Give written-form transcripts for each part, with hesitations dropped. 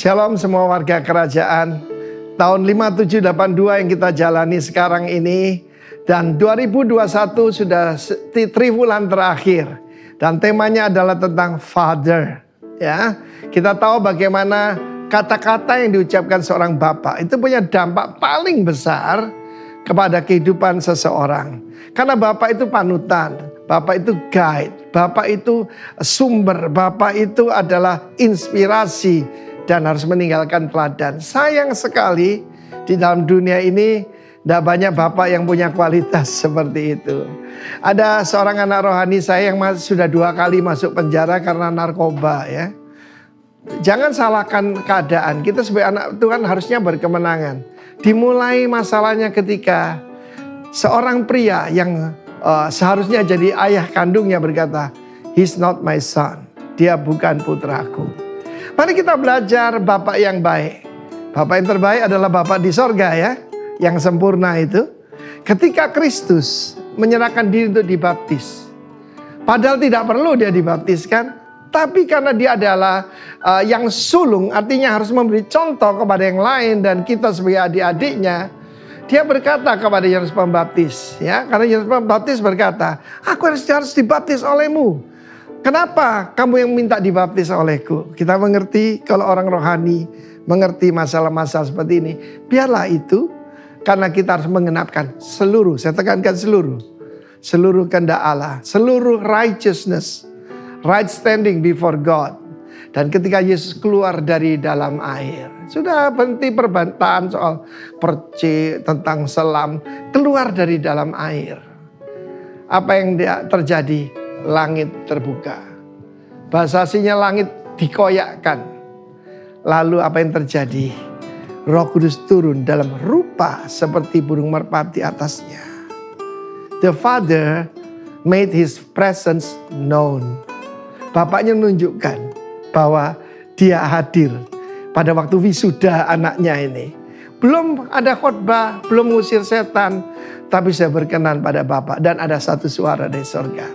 Shalom semua warga kerajaan. Tahun 5782 yang kita jalani sekarang ini. Dan 2021 sudah triwulan terakhir. Dan temanya adalah tentang Father. Ya, kita tahu bagaimana kata-kata yang diucapkan seorang bapak itu punya dampak paling besar kepada kehidupan seseorang. Karena bapak itu panutan, bapak itu guide, bapak itu sumber, bapak itu adalah inspirasi dan harus meninggalkan teladan. Sayang sekali di dalam dunia ini tidak banyak bapak yang punya kualitas seperti itu. Ada seorang anak rohani saya yang sudah 2 kali masuk penjara karena narkoba ya. Jangan salahkan keadaan. Kita sebagai anak Tuhan harusnya berkemenangan. Dimulai masalahnya ketika seorang pria yang seharusnya jadi ayah kandungnya berkata, "He's not my son." Dia bukan putraku. Mari kita belajar bapak yang baik. Bapak yang terbaik adalah bapak di sorga ya. Yang sempurna itu. Ketika Kristus menyerahkan diri untuk dibaptis. Padahal tidak perlu dia dibaptiskan. Tapi karena dia adalah yang sulung, artinya harus memberi contoh kepada yang lain dan kita sebagai adik-adiknya, dia berkata kepada Yohanes Pembaptis, ya, karena Yohanes Pembaptis berkata, "Aku harus dibaptis olehmu. Kenapa kamu yang minta dibaptis olehku?" Kita mengerti kalau orang rohani mengerti masalah-masalah seperti ini, biarlah itu karena kita harus mengenapkan seluruh, saya tekankan seluruh kehendak Allah, seluruh righteousness. Right standing before God. Dan ketika Yesus keluar dari dalam air. Sudah berhenti perbantahan soal percik, tentang selam. Keluar dari dalam air. Apa yang terjadi? Langit terbuka. Bahasa aslinya langit dikoyakkan. Lalu apa yang terjadi? Roh Kudus turun dalam rupa seperti burung merpati atasnya. The Father made His presence known. Bapaknya menunjukkan bahwa dia hadir pada waktu wisuda anaknya ini. Belum ada khotbah, belum mengusir setan, tapi saya berkenan pada Bapak dan ada satu suara dari sorga.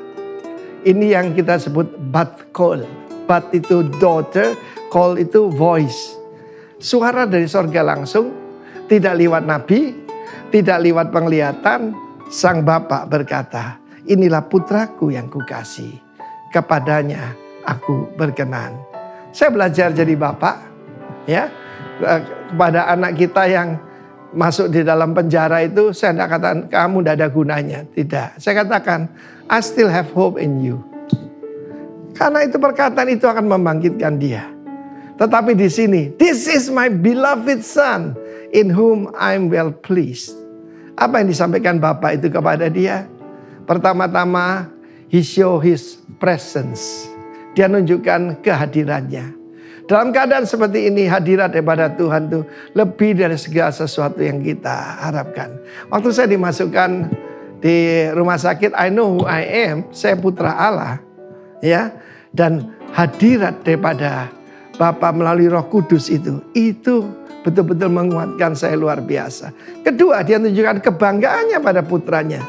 Ini yang kita sebut bat call. Bat itu daughter, call itu voice. Suara dari sorga langsung, tidak lewat nabi, tidak lewat penglihatan. Sang Bapak berkata, "Inilah putraku yang kukasihi. Kepadanya aku berkenan." Saya belajar jadi bapak ya. Kepada anak kita yang masuk di dalam penjara itu, saya tidak katakan kamu tidak ada gunanya. Tidak, saya katakan I still have hope in you. Karena itu perkataan itu akan membangkitkan dia. Tetapi di sini, "This is my beloved son in whom I'm well pleased." Apa yang disampaikan Bapak itu kepada dia? Pertama-tama, He show His presence. Dia nunjukkan kehadirannya. Dalam keadaan seperti ini, hadirat daripada Tuhan itu lebih dari segala sesuatu yang kita harapkan. Waktu saya dimasukkan di rumah sakit, I know who I am. Saya putra Allah. Ya, dan hadirat daripada Bapa melalui Roh Kudus itu betul-betul menguatkan saya luar biasa. Kedua, dia menunjukkan kebanggaannya pada putranya.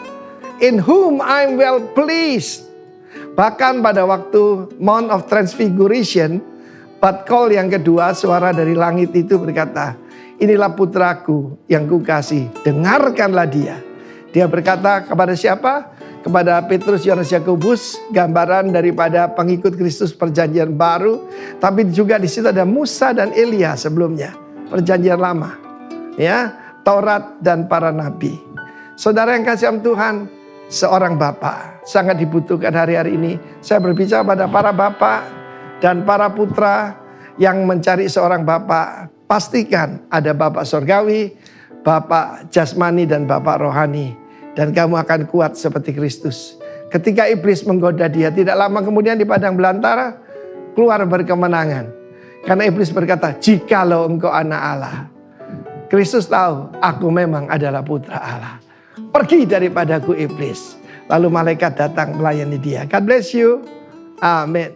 In whom I'm well pleased. Bahkan pada waktu Mount of Transfiguration, bat call yang kedua, suara dari langit itu berkata, "Inilah putraku yang kukasihi, dengarkanlah dia." Dia berkata kepada siapa? Kepada Petrus, Yohanes, Yakobus, gambaran daripada pengikut Kristus perjanjian baru. Tapi juga di situ ada Musa dan Elia sebelumnya, perjanjian lama. Ya, Taurat dan para nabi. Saudara yang kasih Tuhan, seorang bapak sangat dibutuhkan hari-hari ini. Saya berbicara pada para bapak dan para putra yang mencari seorang bapak. Pastikan ada bapak sorgawi, bapak jasmani dan bapak rohani. Dan kamu akan kuat seperti Kristus. Ketika iblis menggoda dia, tidak lama kemudian di padang belantara keluar berkemenangan. Karena iblis berkata, "Jikalau engkau anak Allah." Kristus tahu, aku memang adalah putra Allah. "Pergi daripadaku iblis." Lalu malaikat datang melayani dia. God bless you. Amin.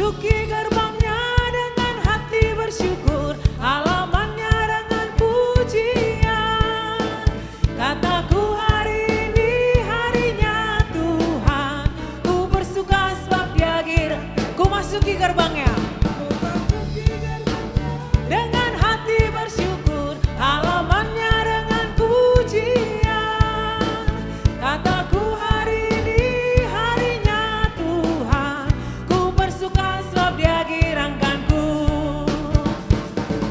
Masuki gerbangnya dengan hati bersyukur, halamannya dengan pujian. Kataku hari ini harinya Tuhan, ku bersuka sebab Dia gira. Ku masuki gerbangnya dengan hati bersyukur, halamannya dengan pujian. Kataku hari ini harinya Tuhan, ku bersuka sebab Dia girangkanku.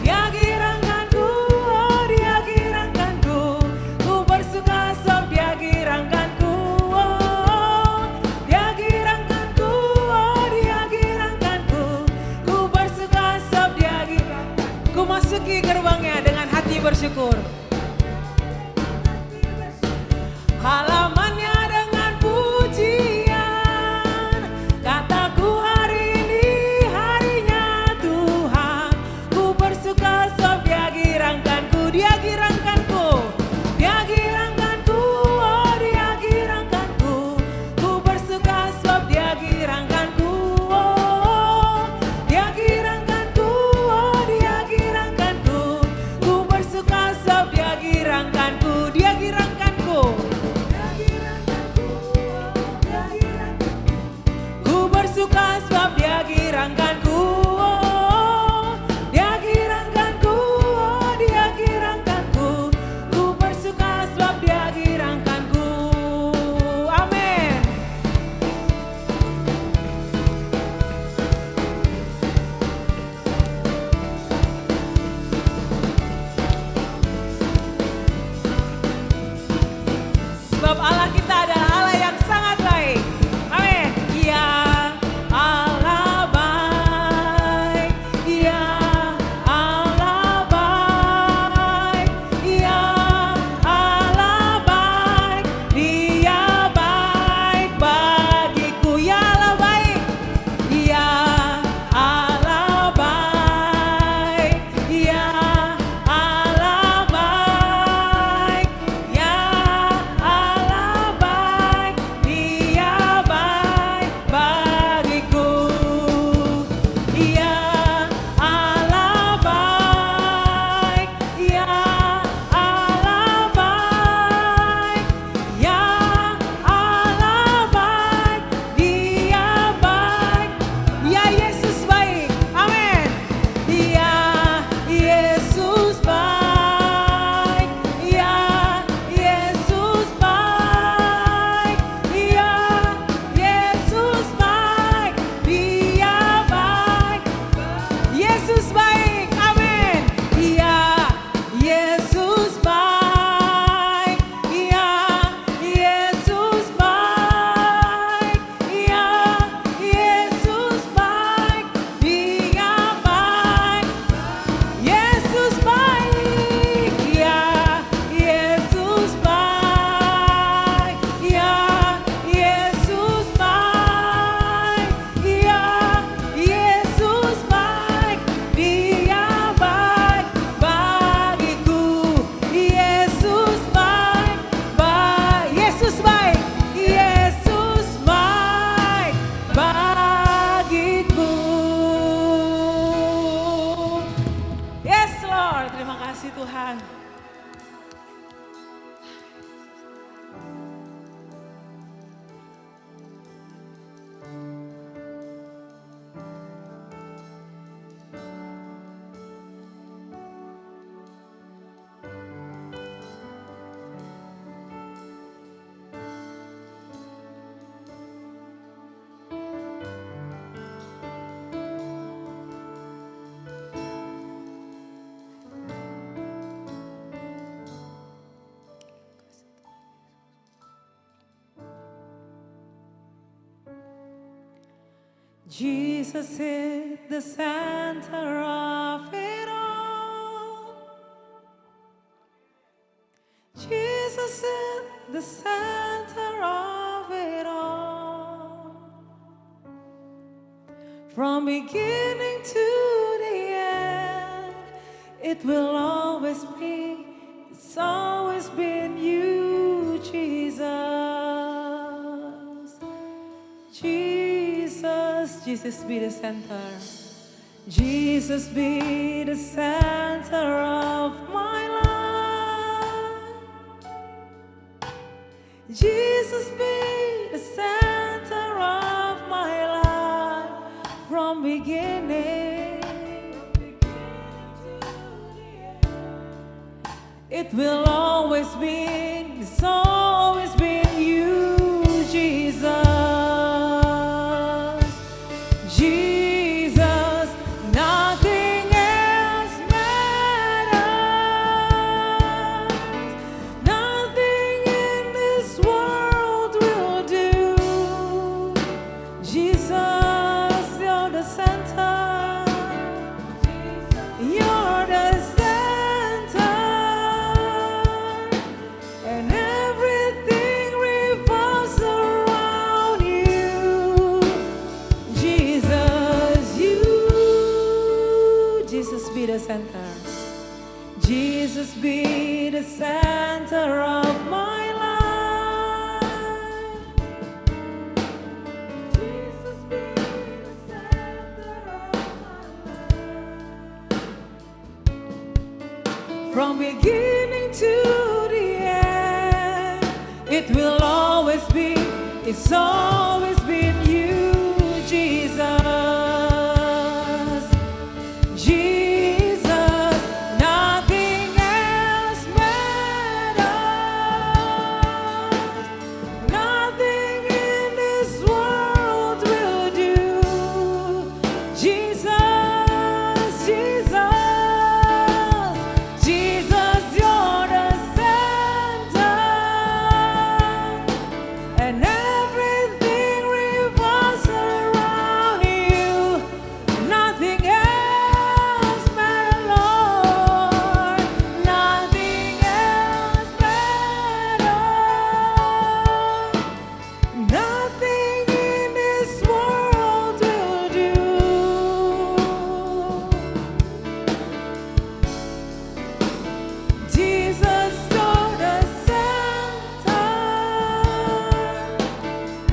Dia girangkanku, oh Dia girangkanku, ku bersuka sebab Dia girangkanku. Oh, Dia girangkanku, oh Dia girangkanku, ku bersuka sebab Dia girangkanku. Ku masuki gerbangnya dengan hati bersyukur, halamannya dengan pujian. Kataku hari ini harinya Tuhan, ku bersuka sebab Dia girangkanku. Dia girangkanku, Dia girangkanku, oh Dia girangkanku, ku bersuka sebab Dia girangkanku. Oh, Dia girangkanku, oh Dia girangkanku, ku bersuka sebab Dia girangkanku. Dia girangkanku, ku bersuka sebab Dia girangkanku. Oh, Dia girangkanku, oh Dia girangkanku, ku bersuka sebab Dia girangkanku. Amin. Sebab Allah kita adalah Allah yang sangat baik. Amin. Ya Allah baik, ya Allah baik, ya Allah baik, Dia baik bagiku. Ya Allah baik, ya Allah baik, ya Allah baik, ya Allah baik, Dia baik bagiku. Ya Allah baik, ya Allah baik, ya Allah baik, Dia baik. Ya Yesus baik, amin. Ya Yesus baik, ya Yesus baik, ya Yesus baik, Dia baik. Yesus baik, amin. Ya Yesus baik, ya Yesus baik, ya Yesus baik, Dia baik. Yesus baik, ya Yesus baik, ya Yesus baik, ya Yesus baik, Dia baik bagiku. Yesus baik, Yesus baik, Yesus baik bagiku. Yes Lord, terima kasih Tuhan. Jesus is the center of it all. Jesus is the center of it all. From beginning to the end, it will always be, it's always been you, Jesus. Jesus, Jesus be the center. Jesus be the center of my life. Jesus be the center of my life from beginning. It will always be, it's always been you, Jesus. Jesus, nothing else matters. Nothing in this world will do. Jesus, you're the center. You're the center. And everything revolves around you. Jesus, Jesus be the center. Jesus be the center of my life. Jesus be the center of my life. From beginning to the end, it will always be, it's always been you, Jesus. Jesus, nothing else matters. Nothing in this world will do. Jesus, Jesus, Jesus, you're the center. And everything revolves around you. Nothing else matters, Lord. Nothing else matters. Nothing in this world will do. Jesus, you're the center.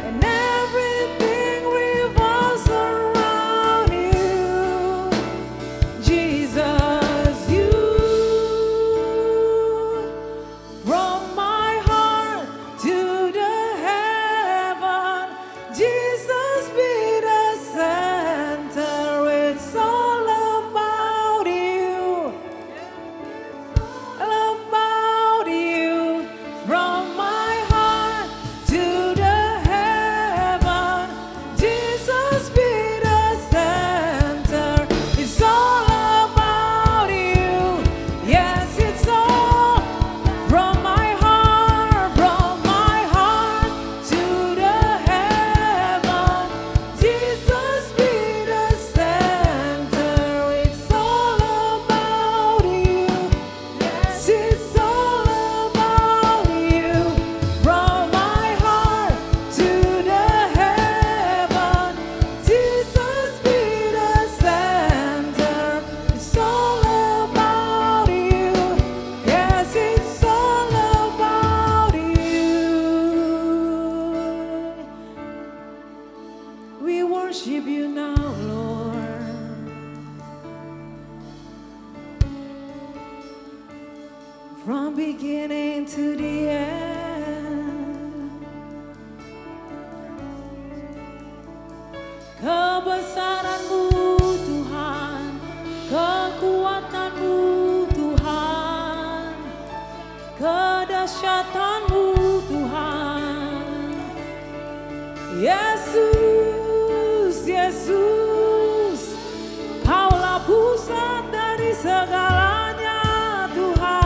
And everything revolves around you. Jesus, you. From my heart to the heaven, Jesus be the center. It's all about you. All about you. From my heart to the heaven, Jesus be the center. It's all about you. Yes, it's all from my heart to the heaven. Jesus be the center. It's all about you. Yes, it's all about you. From my heart to the heaven. Jesus be the center. It's all about you. Yes, it's all about you. We worship you now, Lord. From beginning to the end. Kebesaran-Mu Tuhan, kekuatan-Mu Tuhan, kedahsyatan-Mu Tuhan. Yesus, Yesus, Kaulah pusat dari segalanya, Tuhan.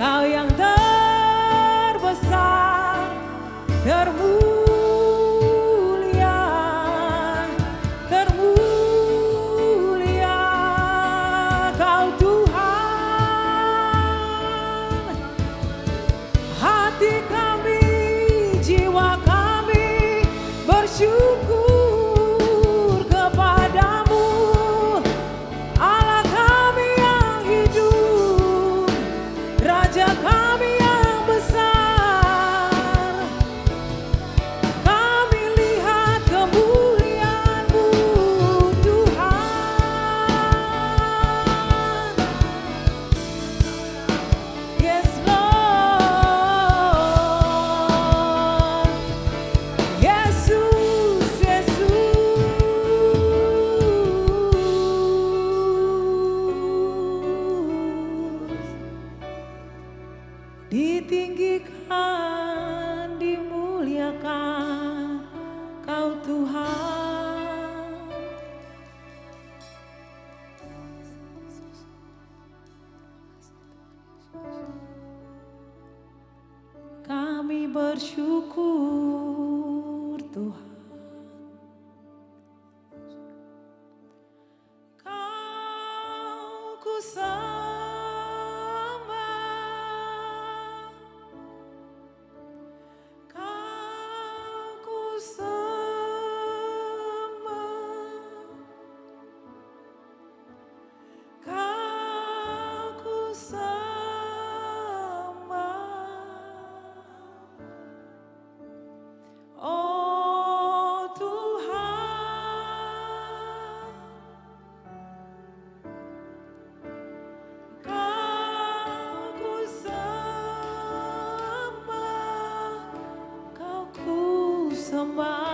Kau yang terbesar, termulia, termulia, Kau Tuhan. bersyukur Tuhan. Kau ku sembah, Kau ku sembah, Kau ku sembah. Oh Tuhan, Kau ku sembah, Kau ku sembah.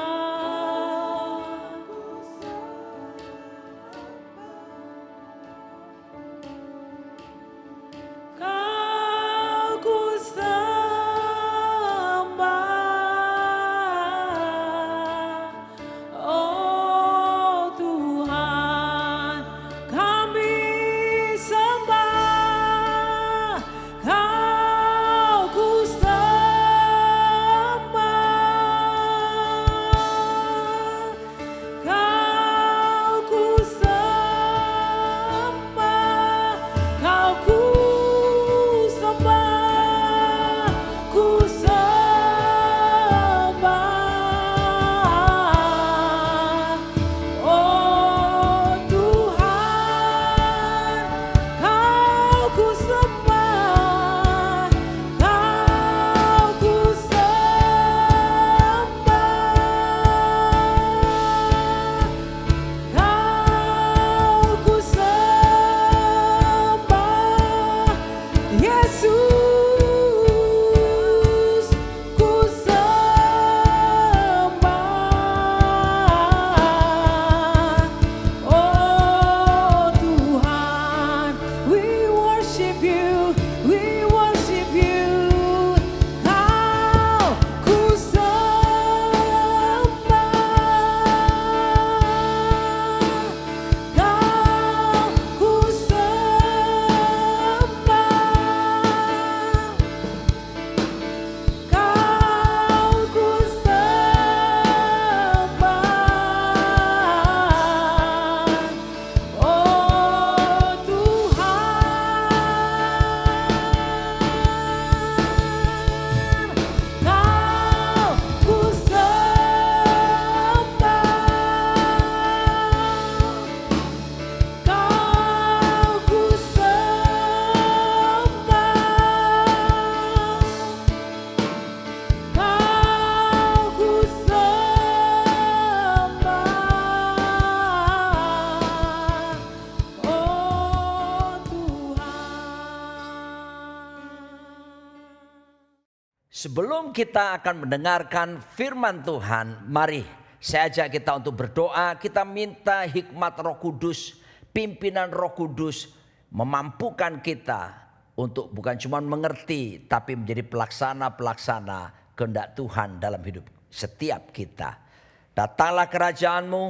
Kau ku sembah. Oh Tuhan, kami sembah. Kau ku sembah. Kau ku sembah. Kau ku sembah. Ku sembah. Oh Tuhan, Kau ku sembah. Kau ku sembah. Kau ku sembah. Yesus, ku sembah. Oh Tuhan, we worship you, we worship you. Kau ku sembah. Kau ku sembah. Kau ku sembah. Oh Tuhan, Kau ku sembah. Kau ku sembah. Kau ku sembah. Oh Tuhan. Sebelum kita akan mendengarkan firman Tuhan, mari saya ajak kita untuk berdoa. Kita minta hikmat Roh Kudus, pimpinan Roh Kudus memampukan kita untuk bukan cuma mengerti, tapi menjadi pelaksana-pelaksana kehendak Tuhan dalam hidup setiap kita. Datanglah kerajaan-Mu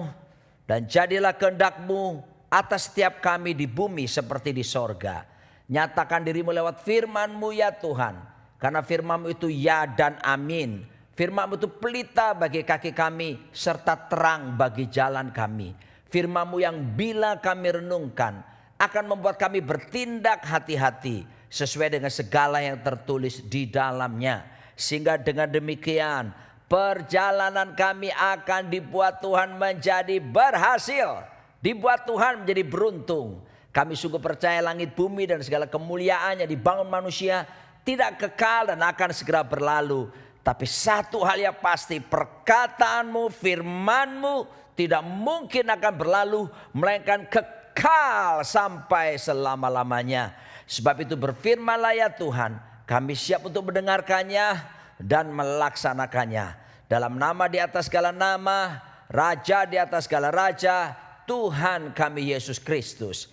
dan jadilah kehendak-Mu atas setiap kami di bumi seperti di sorga. Nyatakan diri-Mu lewat firman-Mu ya Tuhan. Karena firman-Mu itu ya dan amin. Firman-Mu itu pelita bagi kaki kami serta terang bagi jalan kami. Firman-Mu yang bila kami renungkan akan membuat kami bertindak hati-hati sesuai dengan segala yang tertulis di dalamnya. Sehingga dengan demikian perjalanan kami akan dibuat Tuhan menjadi berhasil. Dibuat Tuhan menjadi beruntung. Kami sungguh percaya langit bumi dan segala kemuliaannya dibangun manusia tidak kekal dan akan segera berlalu. Tapi satu hal yang pasti, perkataanmu, firmanmu tidak mungkin akan berlalu, melainkan kekal sampai selama-lamanya. Sebab itu berfirmanlah ya Tuhan, kami siap untuk mendengarkannya dan melaksanakannya. Dalam nama di atas segala nama, Raja di atas segala raja, Tuhan kami Yesus Kristus.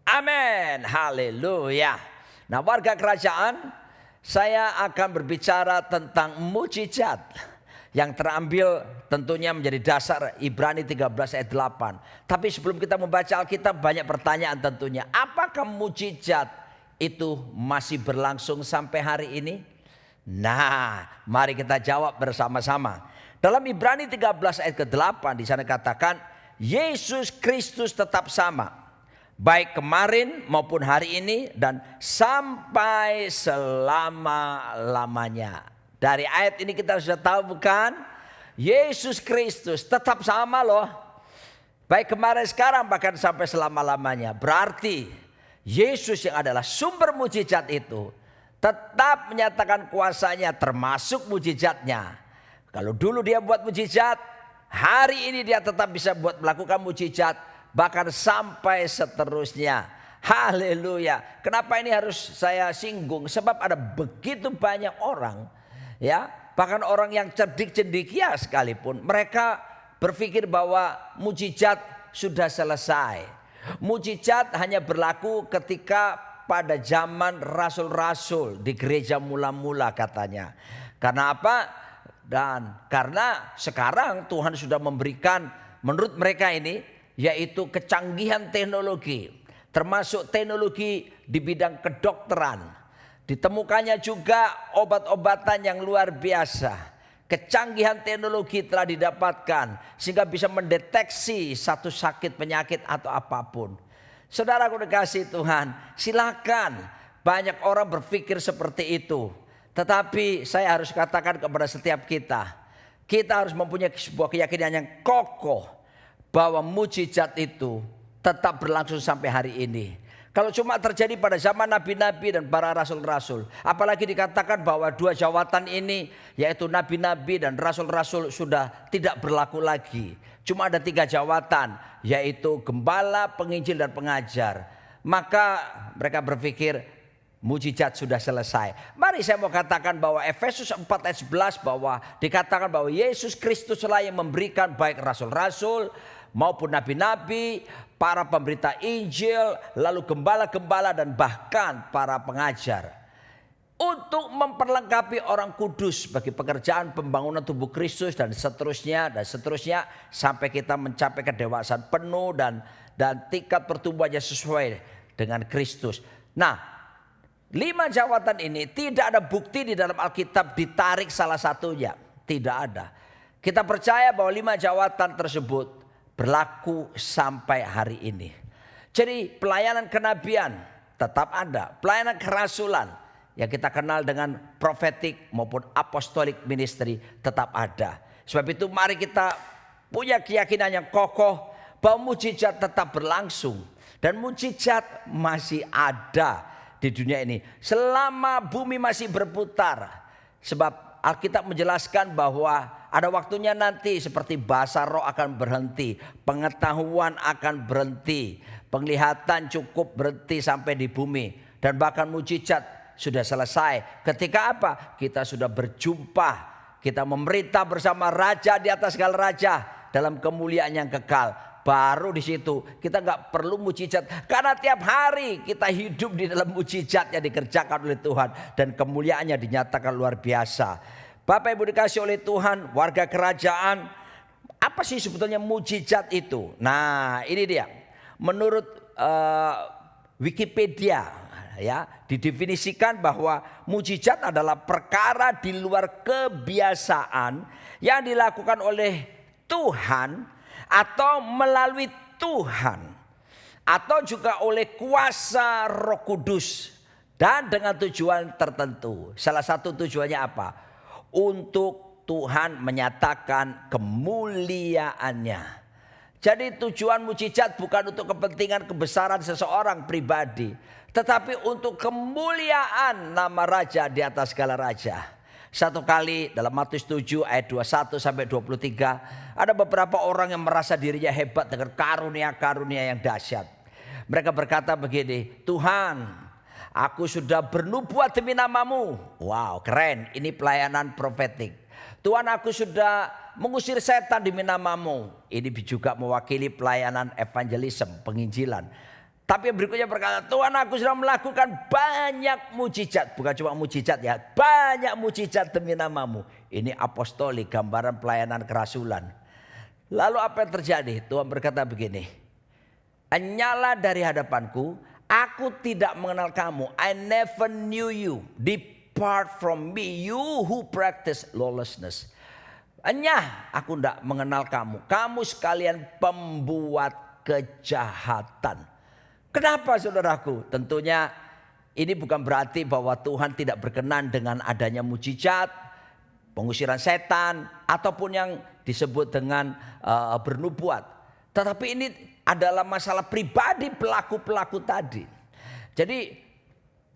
Amin. Haleluya. Nah warga kerajaan, saya akan berbicara tentang mujizat yang terambil tentunya menjadi dasar Ibrani 13 ayat 8. Tapi sebelum kita membaca Alkitab banyak pertanyaan tentunya. Apakah mujizat itu masih berlangsung sampai hari ini? Nah, mari kita jawab bersama-sama. Dalam Ibrani 13 ayat ke-8 di sana katakan, Yesus Kristus tetap sama, baik kemarin maupun hari ini dan sampai selama-lamanya. Dari ayat ini kita sudah tahu bukan? Yesus Kristus tetap sama loh. Baik kemarin, sekarang, bahkan sampai selama-lamanya. Berarti Yesus yang adalah sumber mujizat itu tetap menyatakan kuasanya termasuk mujizatnya. Kalau dulu dia buat mujizat, hari ini dia tetap bisa melakukan mujizat bahkan sampai seterusnya. Haleluya. Kenapa ini harus saya singgung? Sebab ada begitu banyak orang, ya, bahkan orang yang cerdik cendekia sekalipun, mereka berpikir bahwa mujizat sudah selesai. Mujizat hanya berlaku ketika pada zaman rasul-rasul di gereja mula-mula katanya. Karena apa? Dan karena sekarang Tuhan sudah memberikan menurut mereka ini yaitu kecanggihan teknologi, termasuk teknologi di bidang kedokteran. Ditemukannya juga obat-obatan yang luar biasa. Kecanggihan teknologi telah didapatkan sehingga bisa mendeteksi satu sakit, penyakit atau apapun. Saudara dikasihi Tuhan, silakan, banyak orang berpikir seperti itu. Tetapi saya harus katakan kepada setiap kita harus mempunyai sebuah keyakinan yang kokoh bahwa mujizat itu tetap berlangsung sampai hari ini. Kalau cuma terjadi pada zaman nabi-nabi dan para rasul-rasul, apalagi dikatakan bahwa dua jawatan ini yaitu nabi-nabi dan rasul-rasul sudah tidak berlaku lagi. Cuma ada 3 jawatan, yaitu gembala, penginjil dan pengajar. Maka mereka berpikir mujizat sudah selesai. Mari saya mau katakan bahwa Efesus 4 ayat 11 bahwa dikatakan bahwa Yesus Kristuslah yang memberikan baik rasul-rasul maupun nabi-nabi, para pemberita Injil, lalu gembala-gembala dan bahkan para pengajar. Untuk memperlengkapi orang kudus bagi pekerjaan pembangunan tubuh Kristus dan seterusnya sampai kita mencapai kedewasaan penuh dan tingkat pertumbuhannya sesuai dengan Kristus. Nah, 5 jawatan ini tidak ada bukti di dalam Alkitab ditarik salah satunya. Tidak ada. Kita percaya bahwa 5 jawatan tersebut berlaku sampai hari ini. Jadi pelayanan kenabian tetap ada. Pelayanan kerasulan yang kita kenal dengan prophetic maupun apostolic ministry tetap ada. Sebab itu mari kita punya keyakinan yang kokoh bahwa mujizat tetap berlangsung. Dan mujizat masih ada di dunia ini selama bumi masih berputar. Sebab Alkitab menjelaskan bahwa ada waktunya nanti seperti bahasa roh akan berhenti, pengetahuan akan berhenti, penglihatan cukup berhenti sampai di bumi. Dan bahkan mujizat sudah selesai. Ketika apa? Kita sudah berjumpa, kita memerintah bersama Raja di atas segala raja dalam kemuliaan yang kekal. Baru di situ kita nggak perlu mujizat, karena tiap hari kita hidup di dalam mujizat yang dikerjakan oleh Tuhan dan kemuliaannya dinyatakan luar biasa. Bapak Ibu dikasih oleh Tuhan, warga kerajaan, apa sih sebetulnya mujizat itu? Nah, ini dia. Menurut Wikipedia, ya, didefinisikan bahwa mujizat adalah perkara di luar kebiasaan yang dilakukan oleh Tuhan atau melalui Tuhan, atau juga oleh kuasa Roh Kudus dan dengan tujuan tertentu. Salah satu tujuannya apa? Untuk Tuhan menyatakan kemuliaannya. Jadi tujuan mujizat bukan untuk kepentingan kebesaran seseorang pribadi, tetapi untuk kemuliaan nama Raja di atas segala raja. Satu kali dalam Matius 7 ayat 21 sampai 23, ada beberapa orang yang merasa dirinya hebat dengan karunia-karunia yang dahsyat. Mereka berkata begini, Tuhan, aku sudah bernubuat demi namamu. Wow, keren, ini pelayanan profetik. Tuhan, aku sudah mengusir setan demi namamu. Ini juga mewakili pelayanan evangelism, penginjilan. Tapi yang berikutnya berkata, Tuhan, aku sudah melakukan banyak mujizat. Bukan cuma mujizat ya, banyak mujizat demi namamu. Ini apostolik, gambaran pelayanan kerasulan. Lalu apa yang terjadi? Tuhan berkata begini, enyala dari hadapanku, aku tidak mengenal kamu. I never knew you. Depart from me, you who practice lawlessness. Hanya aku tidak mengenal kamu. Kamu sekalian pembuat kejahatan. Kenapa saudaraku? Tentunya ini bukan berarti bahwa Tuhan tidak berkenan dengan adanya mujizat, pengusiran setan, ataupun yang disebut dengan bernubuat. Tetapi ini adalah masalah pribadi pelaku-pelaku tadi. Jadi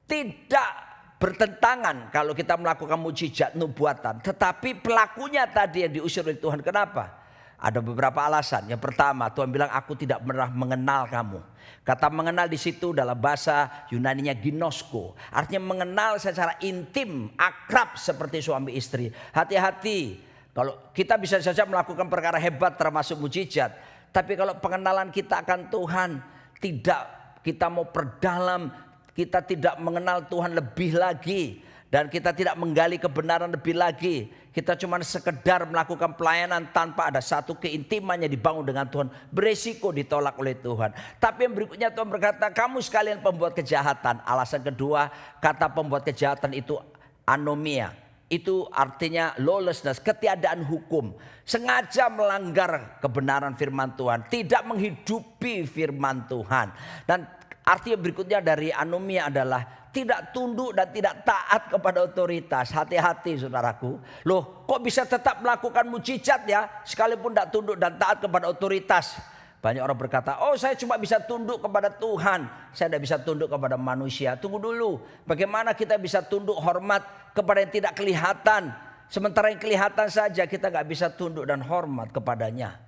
tidak bertentangan kalau kita melakukan mujizat nubuatan. Tetapi pelakunya tadi yang diusir oleh Tuhan. Kenapa? Ada beberapa alasan. Yang pertama, Tuhan bilang aku tidak pernah mengenal kamu. Kata mengenal di situ dalam bahasa Yunaninya ginosko. Artinya mengenal secara intim, akrab seperti suami istri. Hati-hati. Kalau kita bisa saja melakukan perkara hebat termasuk mujizat. Tapi kalau pengenalan kita akan Tuhan tidak kita mau perdalam, kita tidak mengenal Tuhan lebih lagi, dan kita tidak menggali kebenaran lebih lagi. Kita cuma sekedar melakukan pelayanan tanpa ada satu keintimannya dibangun dengan Tuhan. Beresiko ditolak oleh Tuhan. Tapi yang berikutnya Tuhan berkata, kamu sekalian pembuat kejahatan. Alasan kedua, kata pembuat kejahatan itu anomia. Itu artinya lawlessness, ketiadaan hukum. Sengaja melanggar kebenaran firman Tuhan. Tidak menghidupi firman Tuhan. Dan arti berikutnya dari anomia adalah tidak tunduk dan tidak taat kepada otoritas. Hati-hati saudaraku. Loh, kok bisa tetap melakukan mujizat ya, sekalipun tidak tunduk dan taat kepada otoritas. Banyak orang berkata, oh saya cuma bisa tunduk kepada Tuhan, saya tidak bisa tunduk kepada manusia. Tunggu dulu, bagaimana kita bisa tunduk hormat kepada yang tidak kelihatan, sementara yang kelihatan saja kita nggak bisa tunduk dan hormat kepadanya.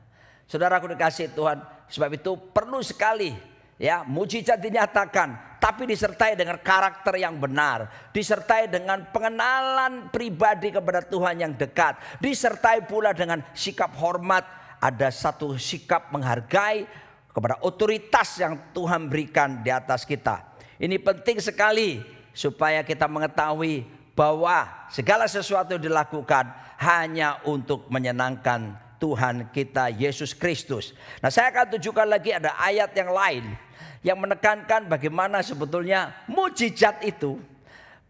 Saudaraku dikasih Tuhan, sebab itu perlu sekali ya mujizat dinyatakan, tapi disertai dengan karakter yang benar, disertai dengan pengenalan pribadi kepada Tuhan yang dekat, disertai pula dengan sikap hormat. Ada satu sikap menghargai kepada otoritas yang Tuhan berikan di atas kita. Ini penting sekali supaya kita mengetahui bahwa segala sesuatu yang dilakukan hanya untuk menyenangkan Tuhan kita Yesus Kristus. Nah, saya akan tunjukkan lagi ada ayat yang lain yang menekankan bagaimana sebetulnya mujizat itu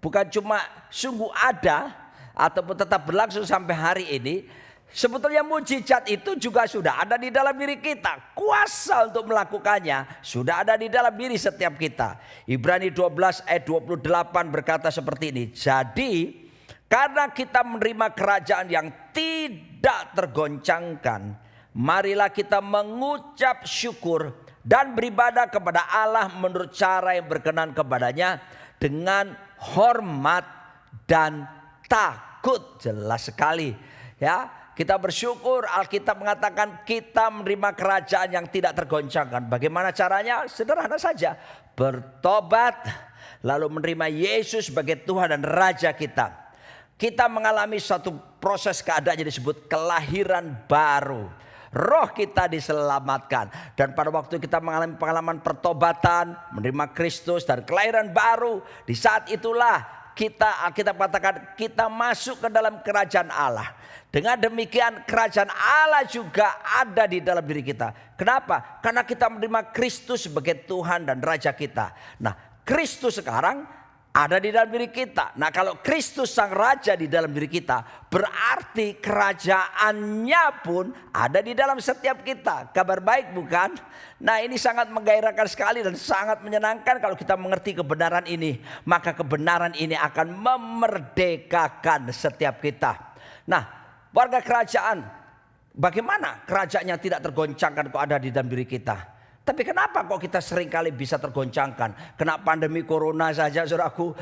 bukan cuma sungguh ada ataupun tetap berlangsung sampai hari ini. Sebetulnya mujizat itu juga sudah ada di dalam diri kita. Kuasa untuk melakukannya sudah ada di dalam diri setiap kita. Ibrani 12 ayat 28 berkata seperti ini. Jadi karena kita menerima kerajaan yang tidak tergoncangkan, marilah kita mengucap syukur dan beribadah kepada Allah menurut cara yang berkenan kepadanya dengan hormat dan takut. Jelas sekali ya. Kita bersyukur, Alkitab mengatakan kita menerima kerajaan yang tidak tergoncangkan. Bagaimana caranya? Sederhana saja. Bertobat, lalu menerima Yesus sebagai Tuhan dan Raja kita. Kita mengalami suatu proses keadaan yang disebut kelahiran baru. Roh kita diselamatkan. Dan pada waktu kita mengalami pengalaman pertobatan, menerima Kristus dan kelahiran baru, di saat itulah kita katakan kita masuk ke dalam kerajaan Allah. Dengan demikian kerajaan Allah juga ada di dalam diri kita. Kenapa? Karena kita menerima Kristus sebagai Tuhan dan Raja kita. Nah, Kristus sekarang ada di dalam diri kita. Nah, kalau Kristus sang Raja di dalam diri kita, berarti kerajaannya pun ada di dalam setiap kita. Kabar baik bukan? Nah, ini sangat menggairahkan sekali dan sangat menyenangkan kalau kita mengerti kebenaran ini. Maka kebenaran ini akan memerdekakan setiap kita. Nah, warga kerajaan, bagaimana kerajaannya tidak tergoncangkan kok ada di dalam diri kita? Tapi kenapa kok kita seringkali bisa tergoncangkan? Kena pandemi corona saja saudaraku,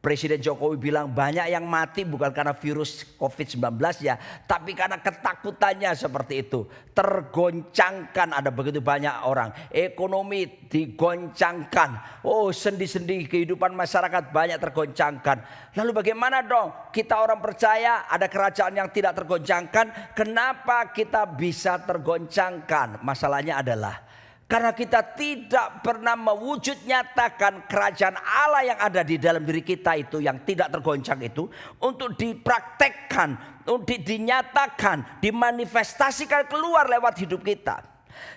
Presiden Jokowi bilang banyak yang mati bukan karena virus COVID-19 ya, tapi karena ketakutannya seperti itu. Tergoncangkan, ada begitu banyak orang. Ekonomi digoncangkan. Oh, sendi-sendi kehidupan masyarakat banyak tergoncangkan. Lalu bagaimana dong? Kita orang percaya ada kerajaan yang tidak tergoncangkan. Kenapa kita bisa tergoncangkan? Masalahnya adalah karena kita tidak pernah mewujud nyatakan kerajaan Allah yang ada di dalam diri kita itu yang tidak tergoncang itu untuk dipraktekkan, untuk dinyatakan, dimanifestasikan keluar lewat hidup kita.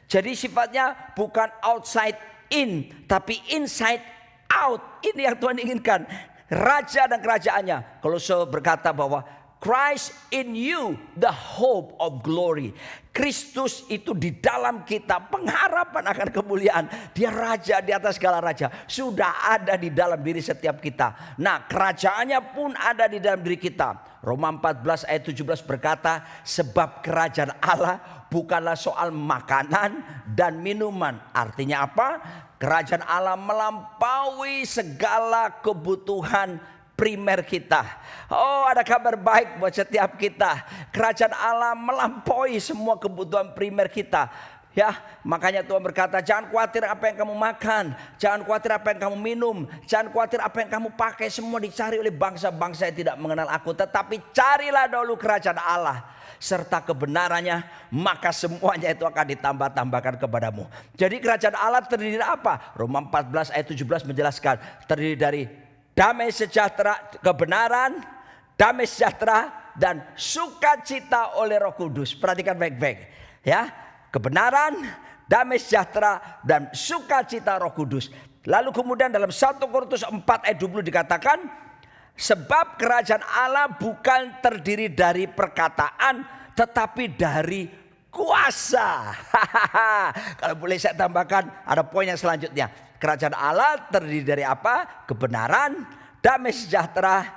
Jadi sifatnya bukan outside in, tapi inside out. Ini yang Tuhan inginkan. raja dan kerajaannya. Kolose berkata bahwa Christ in you, the hope of glory. Kristus itu di dalam kita, pengharapan akan kemuliaan. Dia raja di atas segala raja. Sudah ada di dalam diri setiap kita. Nah, kerajaannya pun ada di dalam diri kita. Roma 14 ayat 17 berkata, sebab kerajaan Allah bukanlah soal makanan dan minuman. Artinya apa? Kerajaan Allah melampaui segala kebutuhan primer kita. Oh, ada kabar baik buat setiap kita. Kerajaan Allah melampaui semua kebutuhan primer kita. Ya, makanya Tuhan berkata, jangan khawatir apa yang kamu makan, jangan khawatir apa yang kamu minum, jangan khawatir apa yang kamu pakai, semua dicari oleh bangsa-bangsa yang tidak mengenal aku. Tetapi carilah dahulu kerajaan Allah serta kebenarannya, maka semuanya itu akan ditambah-tambahkan kepadamu. Jadi kerajaan Allah terdiri dari apa? Roma 14 ayat 17 menjelaskan, terdiri dari damai sejahtera, kebenaran, damai sejahtera dan sukacita oleh Roh Kudus. Perhatikan baik-baik, ya. Kebenaran, damai sejahtera dan sukacita Roh Kudus. Lalu kemudian dalam 1 Korintus 4 ayat 20 dikatakan, sebab kerajaan Allah bukan terdiri dari perkataan, tetapi dari kuasa. Kalau boleh saya tambahkan, ada poin yang selanjutnya. Kerajaan Allah terdiri dari apa? Kebenaran, damai sejahtera,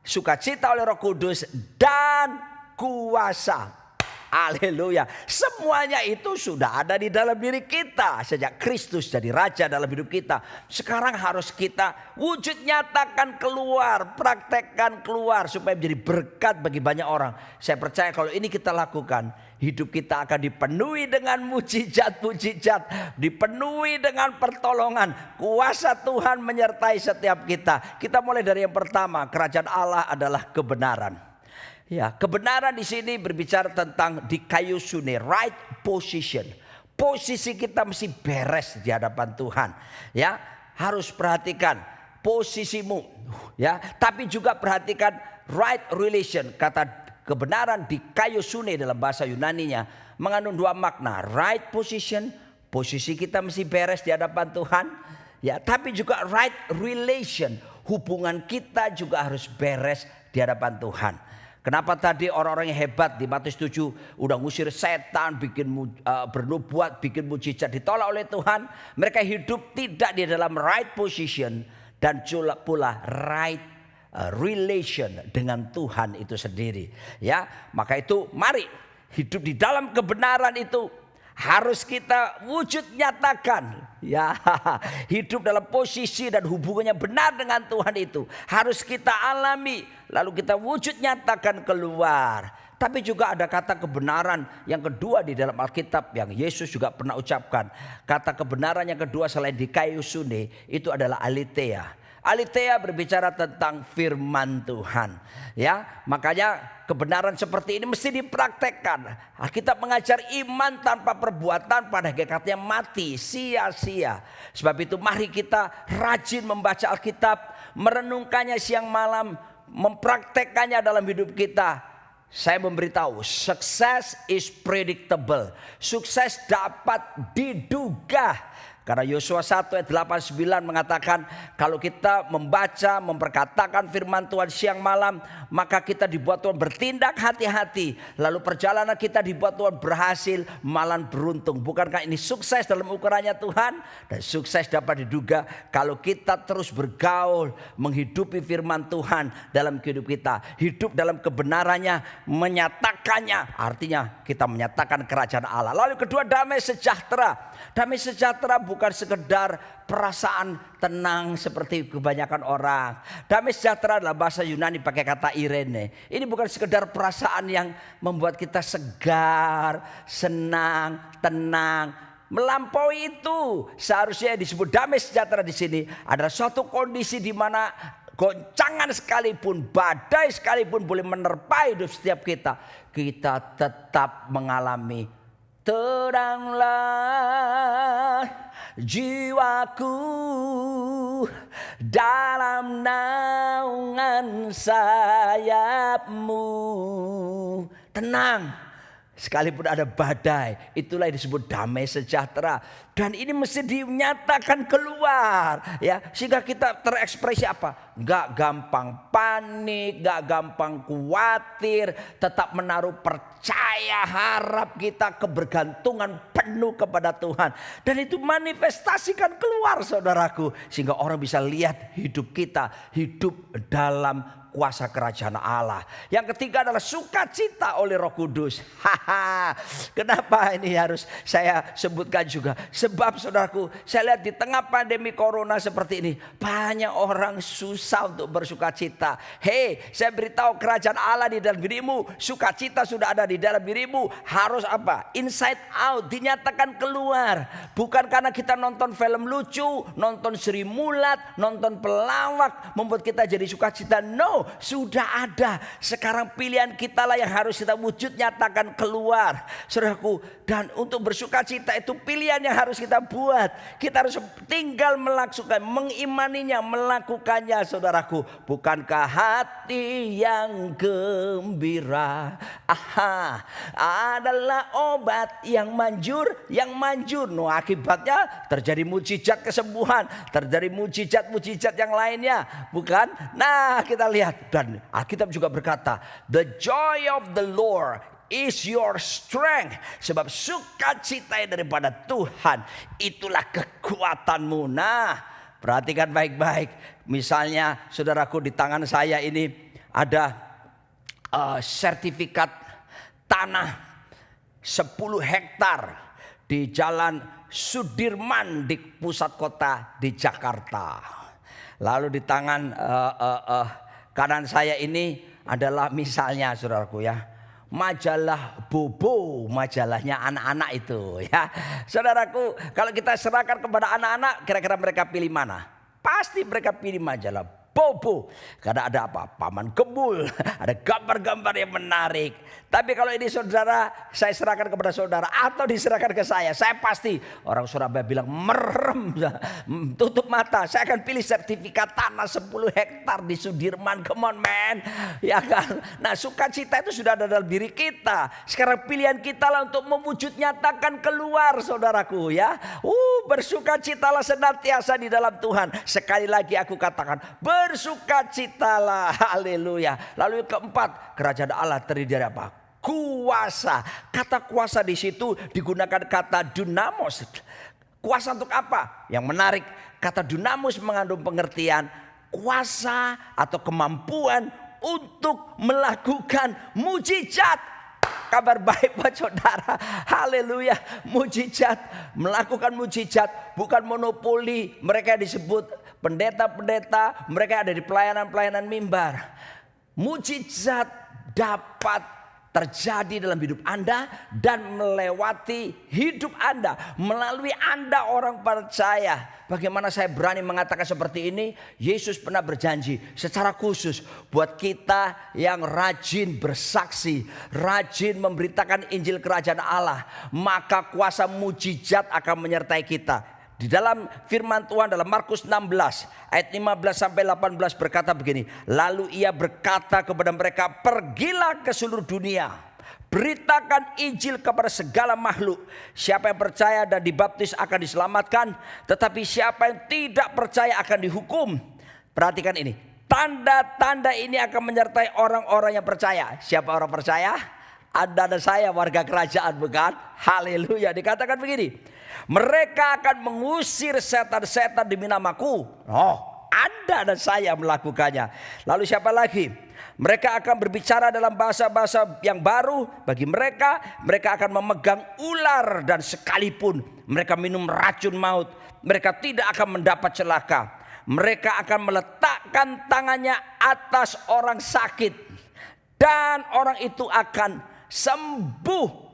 sukacita oleh Roh Kudus dan kuasa. Haleluya. Semuanya itu sudah ada di dalam diri kita sejak Kristus jadi raja dalam hidup kita. Sekarang harus kita wujud nyatakan keluar, praktekkan keluar supaya menjadi berkat bagi banyak orang. Saya percaya kalau ini kita lakukan, hidup kita akan dipenuhi dengan mujizat-mujizat, dipenuhi dengan pertolongan. Kuasa Tuhan menyertai setiap kita. Kita mulai dari yang pertama, kerajaan Allah adalah kebenaran. Ya, kebenaran di sini berbicara tentang dikaiosune, right position. Posisi kita mesti beres di hadapan Tuhan. Ya, harus perhatikan posisimu. Ya, tapi juga perhatikan right relation. Kata kebenaran dikaiosune dalam bahasa Yunaninya mengandung dua makna. Right position, posisi kita mesti beres di hadapan Tuhan. Ya, tapi juga right relation, hubungan kita juga harus beres di hadapan Tuhan. Kenapa tadi orang-orang yang hebat di Matius 7 udah ngusir setan, bikin bernubuat, bikin mujizat ditolak oleh Tuhan. Mereka hidup tidak di dalam right position dan pula right relation dengan Tuhan itu sendiri. Ya, maka itu mari hidup di dalam kebenaran itu harus kita wujud nyatakan. Ya, hidup dalam posisi dan hubungannya benar dengan Tuhan itu harus kita alami, lalu kita wujud nyatakan keluar. Tapi juga ada kata kebenaran yang kedua di dalam Alkitab yang Yesus juga pernah ucapkan. Kata kebenaran yang kedua selain dikaiosune itu adalah aletheia. Aletheia berbicara tentang firman Tuhan. Ya, makanya kebenaran seperti ini mesti dipraktekkan. Alkitab mengajar iman tanpa perbuatan pada hakikatnya mati, sia-sia. Sebab itu mari kita rajin membaca Alkitab, merenungkannya siang malam, mempraktekkannya dalam hidup kita. Saya memberitahu, sukses is predictable. Sukses dapat diduga. Karena Yosua 1 ayat 8-9 mengatakan kalau kita membaca, memperkatakan firman Tuhan siang malam, maka kita dibuat Tuhan bertindak hati-hati. Lalu perjalanan kita dibuat Tuhan berhasil, malah beruntung. Bukankah ini sukses dalam ukurannya Tuhan? Dan sukses dapat diduga kalau kita terus bergaul, menghidupi firman Tuhan dalam kehidupan kita. Hidup dalam kebenarannya, menyatakannya. Artinya kita menyatakan kerajaan Allah. Lalu kedua, damai sejahtera. Damai sejahtera bukan sekedar perasaan tenang seperti kebanyakan orang. Damai sejahtera dalam bahasa Yunani pakai kata irene. Ini bukan sekedar perasaan yang membuat kita segar, senang, tenang. Melampaui itu seharusnya disebut damai sejahtera di sini adalah suatu kondisi di mana goncangan sekalipun, badai sekalipun boleh menerpa hidup setiap kita, kita tetap mengalami teranglah jiwaku dalam naungan sayapmu. Tenang, Sekalipun ada badai, itulah yang disebut damai sejahtera. Dan ini mesti dinyatakan keluar, ya, sehingga kita terekspresi apa? Gak gampang panik, gak gampang khawatir, tetap menaruh percaya, harap kita, kebergantungan penuh kepada Tuhan. Dan itu manifestasikan keluar, saudaraku, sehingga orang bisa lihat hidup kita, hidup dalam kuasa kerajaan Allah. Yang ketiga adalah sukacita oleh Roh Kudus. Kenapa ini harus saya sebutkan juga? Sebab saudaraku, saya lihat di tengah pandemi corona seperti ini, banyak orang susah untuk bersukacita. Hei, saya beritahu kerajaan Allah di dalam dirimu, sukacita sudah ada di dalam dirimu. Harus apa? Inside out, dinyatakan keluar. Bukan karena kita nonton film lucu, nonton Sri Mulat, nonton pelawak membuat kita jadi sukacita. No, sudah ada. Sekarang pilihan kita lah yang harus kita wujud nyatakan keluar, saudaraku. Dan untuk bersukacita itu pilihan yang harus kita buat. Kita harus tinggal melakukan, mengimaninya, melakukannya, saudaraku. Bukankah hati yang gembira adalah obat yang manjur, No, akibatnya terjadi mujizat kesembuhan, terjadi mujizat yang lainnya, bukan? Nah, kita lihat. Dan Alkitab juga berkata, the joy of the Lord is your strength. Sebab sukacita daripada Tuhan itulah kekuatanmu. Nah, perhatikan baik-baik. Misalnya saudaraku, di tangan saya ini ada sertifikat tanah 10 hektar di Jalan Sudirman di pusat kota di Jakarta. Lalu di tangan kanan saya ini adalah misalnya, saudaraku, ya, majalah Bobo, majalahnya anak-anak itu, ya. Saudaraku, kalau kita serahkan kepada anak-anak, kira-kira mereka pilih mana? Pasti mereka pilih majalah Bobo. Karena ada apa? Paman Kebul, ada gambar-gambar yang menarik. Tapi kalau ini saudara, saya serahkan kepada saudara atau diserahkan ke saya pasti orang Surabaya bilang merem, tutup mata. Saya akan pilih sertifikat tanah 10 hektar di Sudirman. Come on man, ya kan? Nah, sukacita itu sudah ada dalam diri kita. Sekarang pilihan kita lah untuk mewujud nyatakan keluar, saudaraku, ya. Bersukacitalah senantiasa di dalam Tuhan. Sekali lagi aku katakan, bersukacitalah, haleluya. Lalu yang keempat, kerajaan Allah terdiri dari apa? Kuasa. Kata kuasa di situ digunakan kata dunamos. Kuasa untuk apa? Yang menarik, kata dunamos mengandung pengertian kuasa atau kemampuan untuk melakukan mujizat. Kabar baik buat saudara, haleluya. Mujizat, melakukan mujizat, bukan monopoli. Mereka disebut pendeta-pendeta, mereka ada di pelayanan-pelayanan mimbar. Mujizat dapat terjadi dalam hidup Anda dan melewati hidup Anda, melalui Anda orang percaya. Bagaimana saya berani mengatakan seperti ini? Yesus pernah berjanji secara khusus buat kita yang rajin bersaksi, rajin memberitakan Injil Kerajaan Allah, maka kuasa mujizat akan menyertai kita. Di dalam firman Tuhan dalam Markus 16 ayat 15 sampai 18 berkata begini. Lalu ia berkata kepada mereka, pergilah ke seluruh dunia, beritakan Injil kepada segala makhluk. Siapa yang percaya dan dibaptis akan diselamatkan, tetapi siapa yang tidak percaya akan dihukum. Perhatikan ini, tanda-tanda ini akan menyertai orang-orang yang percaya. Siapa orang percaya? Anda dan saya warga kerajaan, bukan? Haleluya. Dikatakan begini, mereka akan mengusir setan-setan demi namaku. Anda dan saya melakukannya. Lalu siapa lagi? Mereka akan berbicara dalam bahasa-bahasa yang baru. Bagi mereka, mereka akan memegang ular, dan sekalipun mereka minum racun maut, mereka tidak akan mendapat celaka. Mereka akan meletakkan tangannya atas orang sakit, dan orang itu akan sembuh.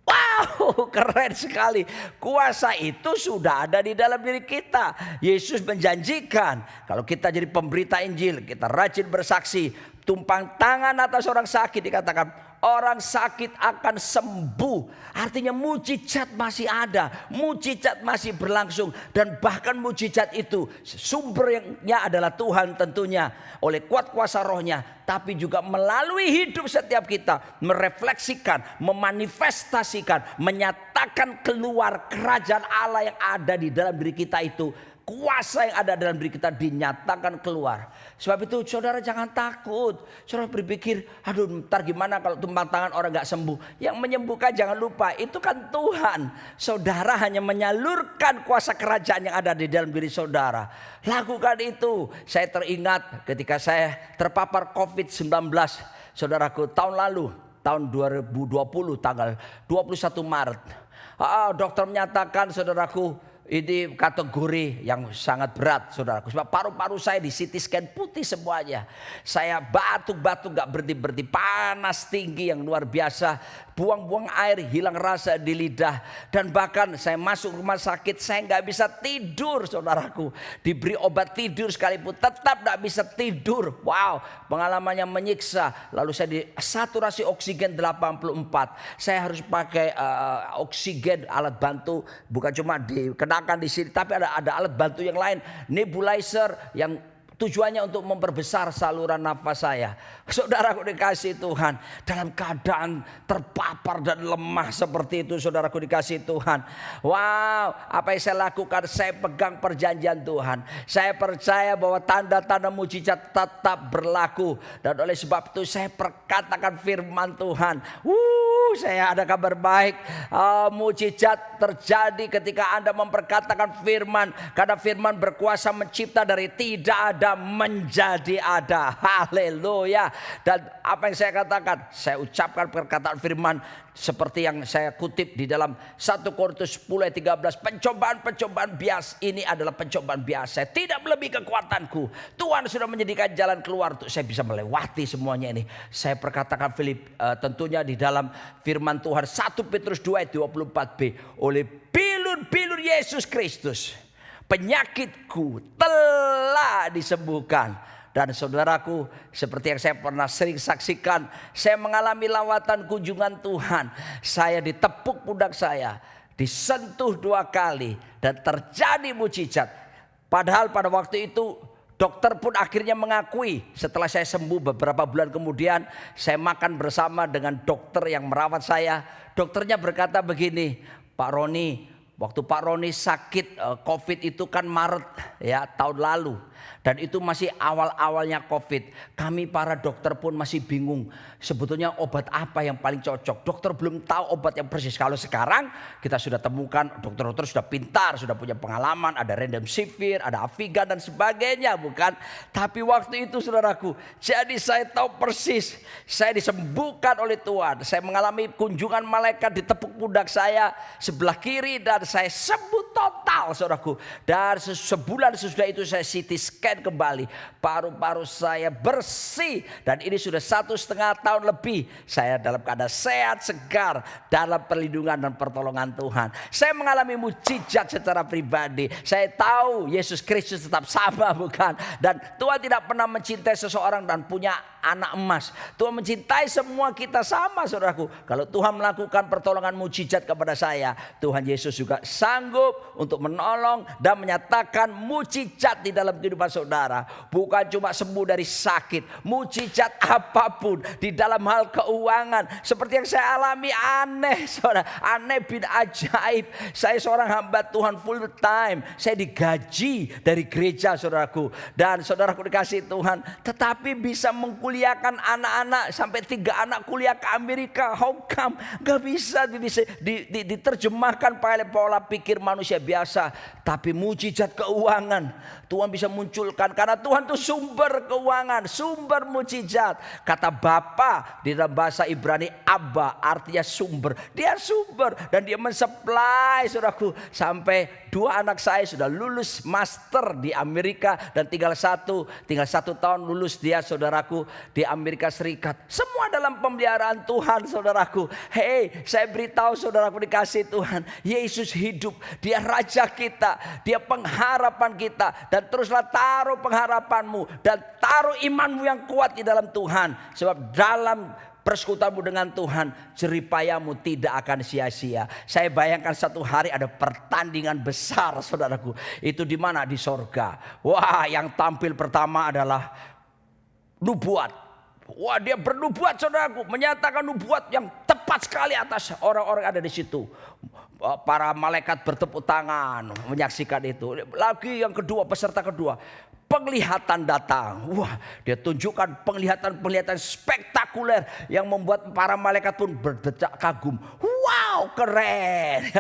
Wow, keren sekali. Kuasa itu sudah ada di dalam diri kita. Yesus menjanjikan kalau kita jadi pemberita Injil, kita rajin bersaksi, tumpang tangan atas orang sakit, dikatakan orang sakit akan sembuh. Artinya mujizat masih ada, mujizat masih berlangsung. Dan bahkan mujizat itu sumbernya adalah Tuhan tentunya, oleh kuat kuasa rohnya. Tapi juga melalui hidup setiap kita, merefleksikan, memanifestasikan, menyatakan keluar kerajaan Allah yang ada di dalam diri kita itu. Kuasa yang ada dalam diri kita dinyatakan keluar. Sebab itu saudara jangan takut. Saudara berpikir, aduh ntar gimana kalau tumpang tangan orang gak sembuh. Yang menyembuhkan jangan lupa, itu kan Tuhan. Saudara hanya menyalurkan kuasa kerajaan yang ada di dalam diri saudara. Lakukan itu. Saya teringat ketika saya terpapar COVID-19. Saudaraku, tahun lalu, tahun 2020 tanggal 21 Maret. Dokter menyatakan saudaraku, ini kategori yang sangat berat saudaraku. Sebab paru-paru saya di CT scan putih semuanya. Saya batuk-batuk gak berhenti-berhenti. Panas tinggi yang luar biasa. Buang-buang air, hilang rasa di lidah. Dan bahkan saya masuk rumah sakit, saya gak bisa tidur saudaraku. Diberi obat tidur sekalipun tetap gak bisa tidur. Wow, pengalamannya menyiksa. Lalu saya di saturasi oksigen 84. Saya harus pakai oksigen, alat bantu. Bukan cuma dikenakan di sini, tapi ada alat bantu yang lain, nebulizer yang tujuannya untuk memperbesar saluran nafas saya. Saudaraku dikasih Tuhan, dalam keadaan terpapar dan lemah seperti itu, saudaraku dikasih Tuhan. Wow, apa yang saya lakukan? Saya pegang perjanjian Tuhan. Saya percaya bahwa tanda-tanda mujizat tetap berlaku. Dan oleh sebab itu saya perkatakan firman Tuhan. Saya ada kabar baik. Mujizat terjadi ketika Anda memperkatakan firman. Karena firman berkuasa mencipta dari tidak ada menjadi ada. Haleluya. Dan apa yang saya katakan? Saya ucapkan perkataan firman seperti yang saya kutip di dalam 1 Korintus 10 ayat 13. Pencobaan-pencobaan biasa ini adalah pencobaan biasa. Tidak melebihi kekuatanku. Tuhan sudah menyediakan jalan keluar untuk saya bisa melewati semuanya ini. Saya perkatakan tentunya di dalam firman Tuhan 1 Petrus 2 ayat 24b. Oleh bilur-bilur Yesus Kristus, penyakitku telah disembuhkan. Dan saudaraku, seperti yang saya pernah sering saksikan, saya mengalami lawatan kunjungan Tuhan. Saya ditepuk pundak saya, disentuh 2 kali dan terjadi mujizat. Padahal pada waktu itu dokter pun akhirnya mengakui, setelah saya sembuh beberapa bulan kemudian, saya makan bersama dengan dokter yang merawat saya. Dokternya berkata begini, Pak Roni, waktu Pak Roni sakit COVID itu kan Maret ya tahun lalu. Dan itu masih awal-awalnya COVID. Kami para dokter pun masih bingung. Sebetulnya obat apa yang paling cocok. Dokter belum tahu obat yang persis. Kalau sekarang kita sudah temukan, dokter-dokter sudah pintar, sudah punya pengalaman. Ada Remdesivir, ada Avigan dan sebagainya, bukan? Tapi waktu itu saudaraku, jadi saya tahu persis. Saya disembuhkan oleh Tuhan. Saya mengalami kunjungan malaikat di tepuk pundak saya sebelah kiri. Dan saya sembuh total saudaraku. Dan sebulan sesudah itu saya CT scan kembali, paru-paru saya bersih dan ini sudah 1,5 tahun lebih saya dalam keadaan sehat segar dalam perlindungan dan pertolongan Tuhan. Saya mengalami mujizat secara pribadi. Saya tahu Yesus Kristus tetap sama, bukan? Dan Tuhan tidak pernah mencintai seseorang dan punya anak emas. Tuhan mencintai semua kita sama, saudaraku. Kalau Tuhan melakukan pertolongan mujizat kepada saya, Tuhan Yesus juga sanggup untuk menolong dan menyatakan mujizat di dalam kehidupan saudara. Bukan cuma sembuh dari sakit, mujizat apapun di dalam hal keuangan. Seperti yang saya alami, aneh saudara, aneh bin ajaib. Saya seorang hamba Tuhan full time. Saya digaji dari gereja saudaraku. Dan saudaraku dikasih Tuhan, tetapi bisa mengkuliahkan anak-anak sampai 3 anak kuliah ke Amerika. How come? Gak bisa diterjemahkan oleh pola pikir manusia biasa. Tapi mujizat keuangan Tuhan bisa munculkan. Karena Tuhan itu sumber keuangan, sumber mujizat. Kata Bapa di dalam bahasa Ibrani, Abba artinya sumber. Dia sumber dan dia mensupply saudaraku. Sampai 2 anak saya sudah lulus master di Amerika. Dan tinggal satu tahun lulus dia saudaraku di Amerika Serikat. Semua dalam pemeliharaan Tuhan saudaraku. Hei, saya beritahu saudaraku dikasih Tuhan, Yesus hidup. Dia Raja kita, Dia pengharapan kita. Dan teruslah taruh pengharapanmu dan taruh imanmu yang kuat di dalam Tuhan. Sebab dalam persekutuanmu dengan Tuhan, jeripayamu tidak akan sia-sia. Saya bayangkan satu hari ada pertandingan besar, saudaraku. Itu di mana? Di sorga. Wah, yang tampil pertama adalah nubuat. Wah, dia bernubuat, saudaraku, menyatakan nubuat yang tepat sekali atas orang-orang ada di situ. Para malaikat bertepuk tangan menyaksikan itu. Lagi yang kedua, peserta kedua, penglihatan datang. Wah, dia tunjukkan penglihatan-penglihatan spektakuler yang membuat para malaikat pun berdecak kagum. Wow, keren.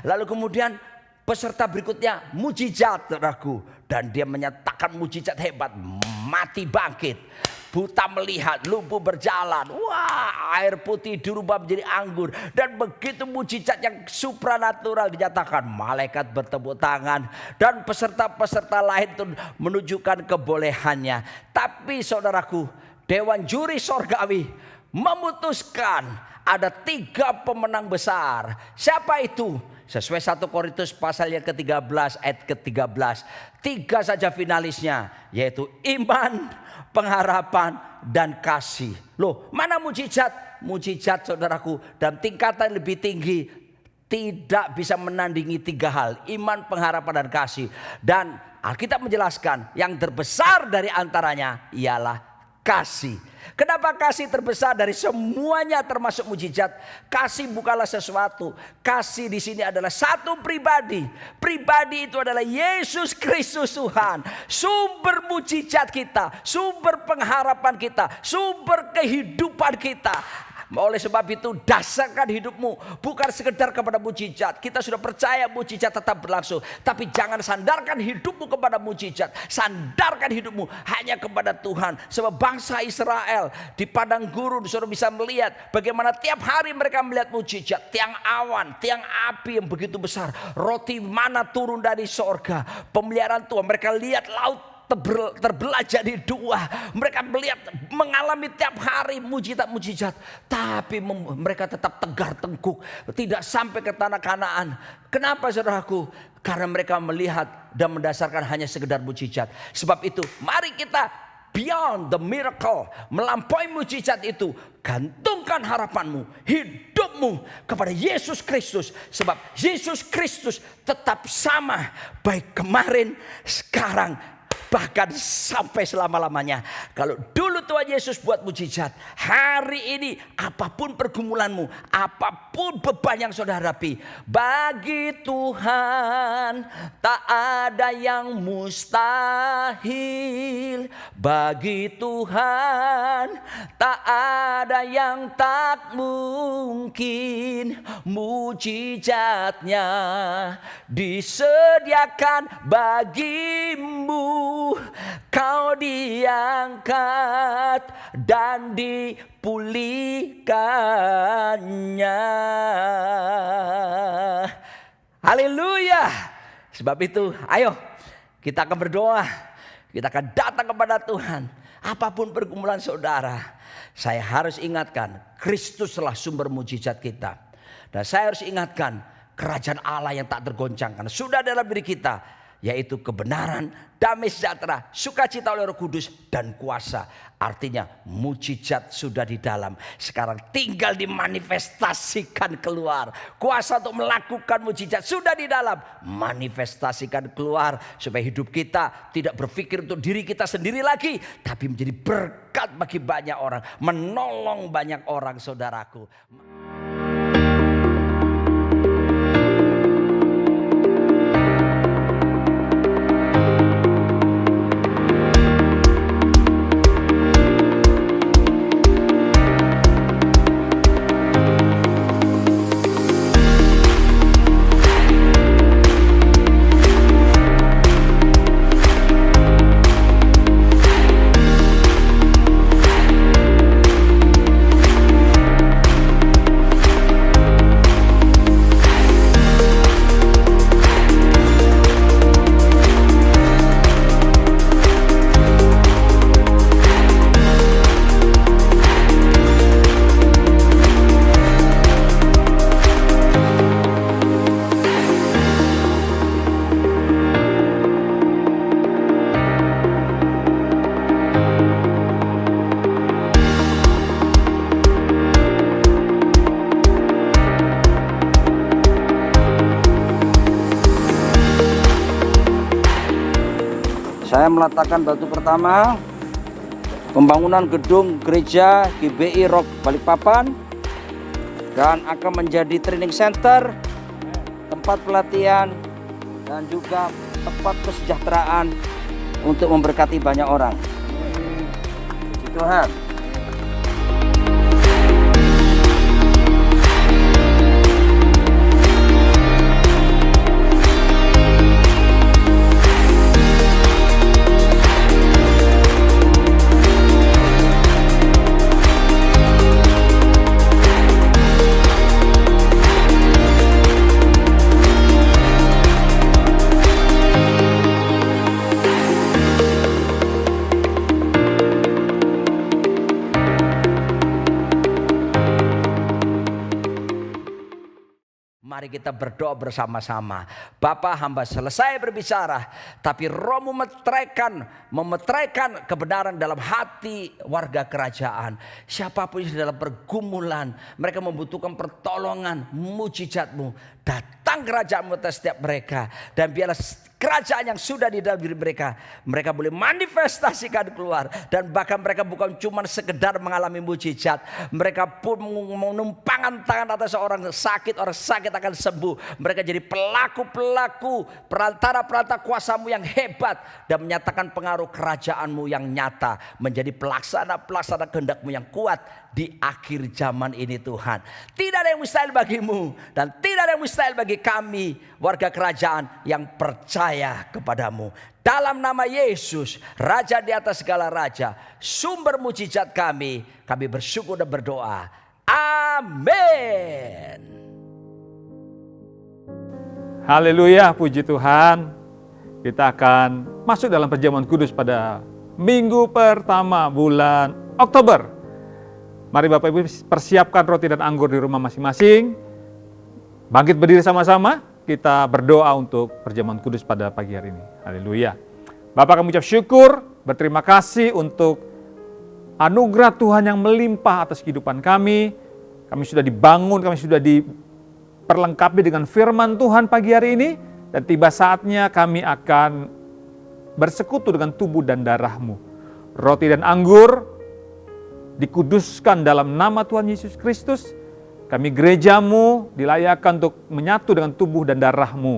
Lalu kemudian peserta berikutnya, mujizat, saudaraku. Dan dia menyatakan mujizat hebat, mati bangkit, buta melihat, lumpuh berjalan. Wah, air putih dirubah menjadi anggur. Dan begitu mujizat yang supranatural dinyatakan, malaikat bertepuk tangan. Dan peserta-peserta lain itu menunjukkan kebolehannya. Tapi saudaraku, Dewan Juri Sorgawi memutuskan ada 3 pemenang besar. Siapa itu? Sesuai 1 Korintus pasal yang ke-13 ayat ke-13. 3 saja finalisnya, yaitu iman, pengharapan, dan kasih. Loh, mana mujizat? Mujizat, saudaraku, dalam tingkatan lebih tinggi tidak bisa menandingi 3 hal. Iman, pengharapan, dan kasih. Dan Alkitab menjelaskan yang terbesar dari antaranya ialah kasih. Kenapa kasih terbesar dari semuanya termasuk mujizat? Kasih bukanlah sesuatu. Kasih di sini adalah satu pribadi. Pribadi itu adalah Yesus Kristus Tuhan. Sumber mujizat kita, sumber pengharapan kita, sumber kehidupan kita. Oleh sebab itu dasarkan hidupmu bukan sekedar kepada mujizat. Kita sudah percaya mujizat tetap berlangsung. Tapi jangan sandarkan hidupmu kepada mujizat. Sandarkan hidupmu hanya kepada Tuhan. Sebab bangsa Israel di padang gurun sudah bisa melihat bagaimana tiap hari mereka melihat mujizat. Tiang awan, tiang api yang begitu besar. Roti mana turun dari sorga. Pemeliharaan Tuhan. Mereka lihat laut terbelah jadi 2. Mereka melihat, mengalami tiap hari mujizat-mujizat. Tapi mereka tetap tegar tengkuk, tidak sampai ke tanah Kanaan. Kenapa, saudaraku? Karena mereka melihat dan mendasarkan hanya sekedar mujizat. Sebab itu mari kita beyond the miracle, melampaui mujizat itu. Gantungkan harapanmu, hidupmu kepada Yesus Kristus. Sebab Yesus Kristus tetap sama, baik kemarin, sekarang, bahkan sampai selama-lamanya. Kalau dulu Tuhan Yesus buat mujizat, hari ini apapun pergumulanmu, apapun beban yang saudara hadapi, bagi Tuhan tak ada yang mustahil. Bagi Tuhan tak ada yang tak mungkin. Mujizatnya disediakan bagimu. Kau diangkat dan dipulihkannya. Haleluya. Sebab itu ayo kita akan berdoa. Kita akan datang kepada Tuhan. Apapun pergumulan saudara, saya harus ingatkan Kristuslah sumber mujizat kita. Dan saya harus ingatkan kerajaan Allah yang tak tergoncangkan sudah dalam diri kita, yaitu kebenaran, damai sejahtera, sukacita oleh Roh Kudus, dan kuasa. Artinya mujizat sudah di dalam. Sekarang tinggal dimanifestasikan keluar. Kuasa untuk melakukan mujizat sudah di dalam. Manifestasikan keluar supaya hidup kita tidak berpikir untuk diri kita sendiri lagi, tapi menjadi berkat bagi banyak orang, menolong banyak orang, saudaraku. Saya meletakkan batu pertama, pembangunan gedung gereja GBI Rock Balikpapan, dan akan menjadi training center, tempat pelatihan, dan juga tempat kesejahteraan untuk memberkati banyak orang. Puji Tuhan. Mari kita berdoa bersama-sama. Bapa, hamba selesai berbicara, tapi Roh-Mu memeteraikan kebenaran dalam hati warga kerajaan. Siapapun yang dalam pergumulan, mereka membutuhkan pertolongan, mujizat-Mu. Datang kerajaan-Mu atas setiap mereka. Dan biarlah kerajaan yang sudah di dalam diri mereka, mereka boleh manifestasikan keluar. Dan bahkan mereka bukan cuma sekedar mengalami mujizat, mereka pun menumpangkan tangan atas orang sakit akan sembuh. Mereka jadi pelaku-pelaku, perantara-perantara kuasa-Mu yang hebat, dan menyatakan pengaruh kerajaan-Mu yang nyata, menjadi pelaksana kehendak-Mu yang kuat di akhir zaman ini Tuhan. Tidak ada yang mustahil bagi-Mu, dan tidak ada yang mustahil bagi kami warga kerajaan yang percaya kepadamu. Dalam nama Yesus, Raja di atas segala raja, sumber mujizat kami bersyukur dan berdoa. Amin. Haleluya, puji Tuhan. Kita akan masuk dalam perjamuan kudus pada minggu pertama bulan Oktober. Mari Bapak Ibu persiapkan roti dan anggur di rumah masing-masing. Bangkit berdiri sama-sama, kita berdoa untuk perjamuan kudus pada pagi hari ini. Haleluya. Bapak, kami ucap syukur, berterima kasih untuk anugerah Tuhan yang melimpah atas kehidupan kami. Kami sudah dibangun, kami sudah diperlengkapi dengan firman Tuhan pagi hari ini. Dan tiba saatnya kami akan bersekutu dengan tubuh dan darah-Mu. Roti dan anggur dikuduskan dalam nama Tuhan Yesus Kristus. Kami gereja-Mu dilayakkan untuk menyatu dengan tubuh dan darah-Mu.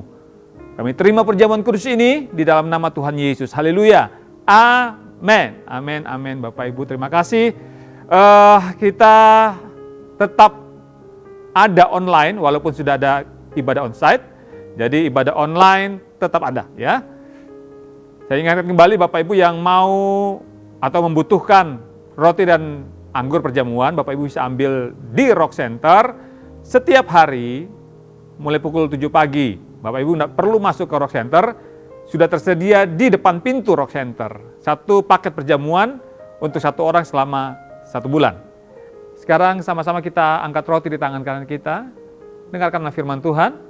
Kami terima perjamuan kudus ini di dalam nama Tuhan Yesus. Haleluya. Amin. Amin. Amin. Bapak Ibu terima kasih. Kita tetap ada online walaupun sudah ada ibadah onsite. Jadi ibadah online tetap ada ya. Saya ingatkan kembali Bapak Ibu yang mau atau membutuhkan roti dan anggur perjamuan, Bapak Ibu bisa ambil di Rock Center setiap hari mulai pukul 7 pagi. Bapak Ibu tidak perlu masuk ke Rock Center, sudah tersedia di depan pintu Rock Center. Satu paket perjamuan untuk satu orang selama 1 bulan. Sekarang sama-sama kita angkat roti di tangan kanan kita, dengarkanlah firman Tuhan.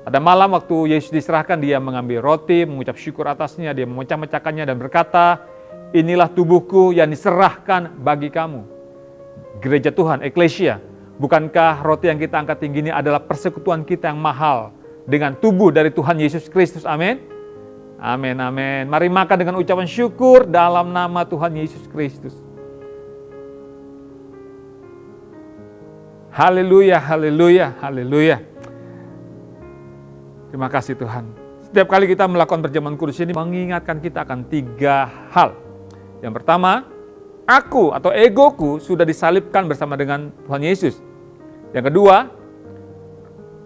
Pada malam waktu Yesus diserahkan, dia mengambil roti, mengucap syukur atasnya, dia memecah-mecahkannya dan berkata, inilah tubuhku yang diserahkan bagi kamu. Gereja Tuhan, Eklesia, bukankah roti yang kita angkat tinggi ini adalah persekutuan kita yang mahal dengan tubuh dari Tuhan Yesus Kristus, amin? Amin, amin. Mari makan dengan ucapan syukur dalam nama Tuhan Yesus Kristus. Haleluya, haleluya, haleluya. Terima kasih Tuhan. Setiap kali kita melakukan perjamuan kudus ini mengingatkan kita akan 3 hal. Yang pertama, aku atau egoku sudah disalibkan bersama dengan Tuhan Yesus. Yang kedua,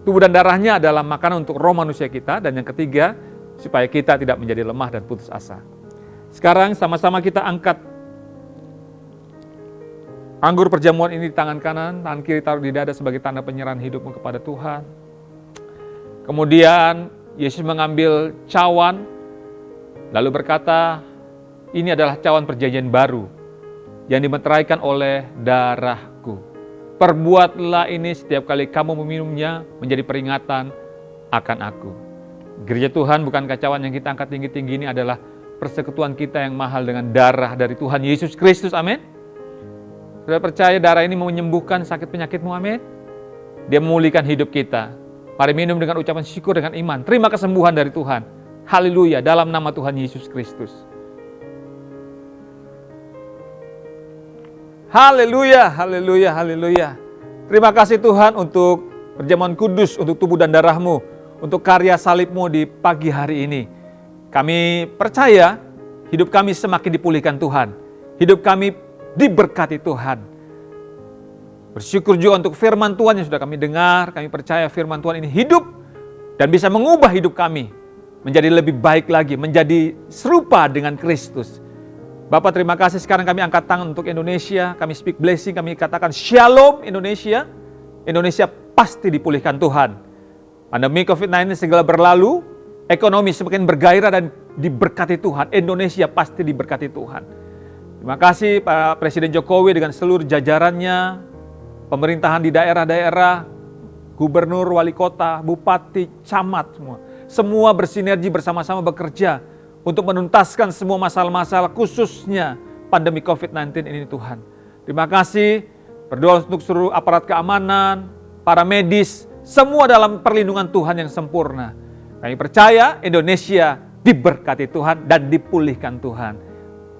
tubuh dan darahnya adalah makanan untuk roh manusia kita. Dan yang ketiga, supaya kita tidak menjadi lemah dan putus asa. Sekarang sama-sama kita angkat anggur perjamuan ini di tangan kanan, tangan kiri taruh di dada sebagai tanda penyerahan hidupmu kepada Tuhan. Kemudian Yesus mengambil cawan, lalu berkata, ini adalah cawan perjanjian baru yang dimeteraikan oleh darahku. Perbuatlah ini setiap kali kamu meminumnya menjadi peringatan akan aku. Gereja Tuhan, bukankah cawan yang kita angkat tinggi-tinggi ini adalah persekutuan kita yang mahal dengan darah dari Tuhan Yesus Kristus, amin? Sudah percaya darah ini menyembuhkan sakit penyakitmu, amin? Dia memulihkan hidup kita. Mari minum dengan ucapan syukur dengan iman. Terima kesembuhan dari Tuhan. Haleluya, dalam nama Tuhan Yesus Kristus. Haleluya, haleluya, haleluya. Terima kasih Tuhan untuk perjamuan kudus, untuk tubuh dan darah-Mu, untuk karya salib-Mu di pagi hari ini. Kami percaya hidup kami semakin dipulihkan Tuhan. Hidup kami diberkati Tuhan. Bersyukur juga untuk firman Tuhan yang sudah kami dengar. Kami percaya firman Tuhan ini hidup dan bisa mengubah hidup kami menjadi lebih baik lagi, menjadi serupa dengan Kristus. Bapak, terima kasih. Sekarang kami angkat tangan untuk Indonesia. Kami speak blessing, kami katakan shalom Indonesia. Indonesia pasti dipulihkan Tuhan. Pandemi COVID-19 segala berlalu, ekonomi semakin bergairah dan diberkati Tuhan. Indonesia pasti diberkati Tuhan. Terima kasih Pak Presiden Jokowi dengan seluruh jajarannya, pemerintahan di daerah-daerah, gubernur, wali kota, bupati, camat, semua bersinergi bersama-sama bekerja untuk menuntaskan semua masalah-masalah khususnya pandemi COVID-19 ini Tuhan. Terima kasih, berdoa untuk seluruh aparat keamanan, para medis, semua dalam perlindungan Tuhan yang sempurna. Kami percaya Indonesia diberkati Tuhan dan dipulihkan Tuhan.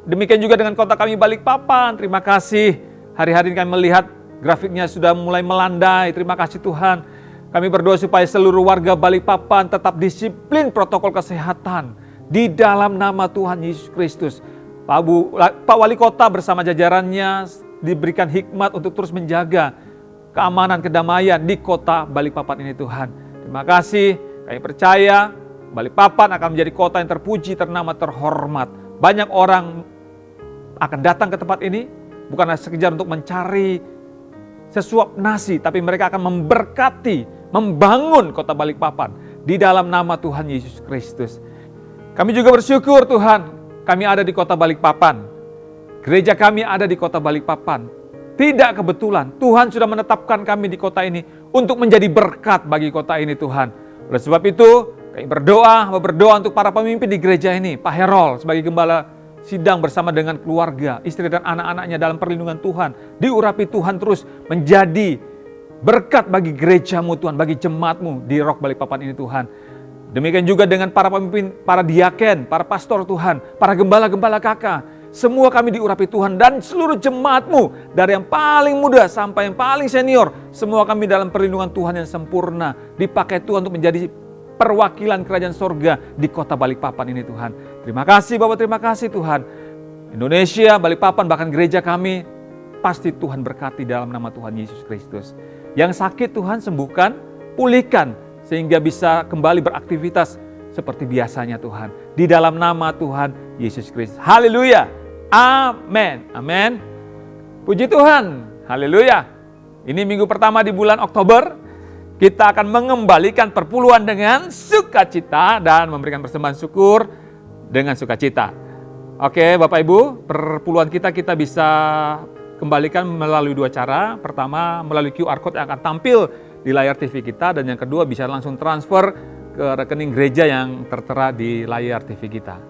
Demikian juga dengan kota kami Balikpapan, terima kasih. Hari-hari ini kami melihat grafiknya sudah mulai melandai, terima kasih Tuhan. Kami berdoa supaya seluruh warga Balikpapan tetap disiplin protokol kesehatan di dalam nama Tuhan Yesus Kristus. Pak Wali Kota bersama jajarannya diberikan hikmat untuk terus menjaga keamanan, kedamaian di kota Balikpapan ini Tuhan. Terima kasih, kami percaya Balikpapan akan menjadi kota yang terpuji, ternama, terhormat. Banyak orang akan datang ke tempat ini bukan hanya sekedar untuk mencari sesuap nasi, tapi mereka akan memberkati, membangun kota Balikpapan di dalam nama Tuhan Yesus Kristus. Kami juga bersyukur Tuhan, kami ada di kota Balikpapan. Gereja kami ada di kota Balikpapan. Tidak kebetulan, Tuhan sudah menetapkan kami di kota ini untuk menjadi berkat bagi kota ini Tuhan. Oleh sebab itu, kami berdoa untuk para pemimpin di gereja ini. Pak Herol sebagai gembala sidang bersama dengan keluarga, istri dan anak-anaknya dalam perlindungan Tuhan. Diurapi Tuhan terus menjadi berkat bagi gerejamu Tuhan, bagi jemaatmu di Rock Balikpapan ini Tuhan. Demikian juga dengan para pemimpin, para diaken, para pastor Tuhan, para gembala-gembala kakak. Semua kami diurapi Tuhan dan seluruh jemaatmu dari yang paling muda sampai yang paling senior. Semua kami dalam perlindungan Tuhan yang sempurna. Dipakai Tuhan untuk menjadi perwakilan kerajaan sorga di kota Balikpapan ini Tuhan. Terima kasih Bapak, terima kasih Tuhan. Indonesia, Balikpapan, bahkan gereja kami, pasti Tuhan berkati dalam nama Tuhan Yesus Kristus. Yang sakit Tuhan sembuhkan, pulihkan, sehingga bisa kembali beraktivitas seperti biasanya Tuhan. Di dalam nama Tuhan Yesus Kristus. Haleluya. Amin. Amin. Puji Tuhan. Haleluya. Ini minggu pertama di bulan Oktober. Kita akan mengembalikan perpuluhan dengan sukacita dan memberikan persembahan syukur dengan sukacita. Oke Bapak Ibu, perpuluhan kita bisa kembalikan melalui dua cara. Pertama, melalui QR Code yang akan tampil di layar TV kita. Dan yang kedua, bisa langsung transfer ke rekening gereja yang tertera di layar TV kita.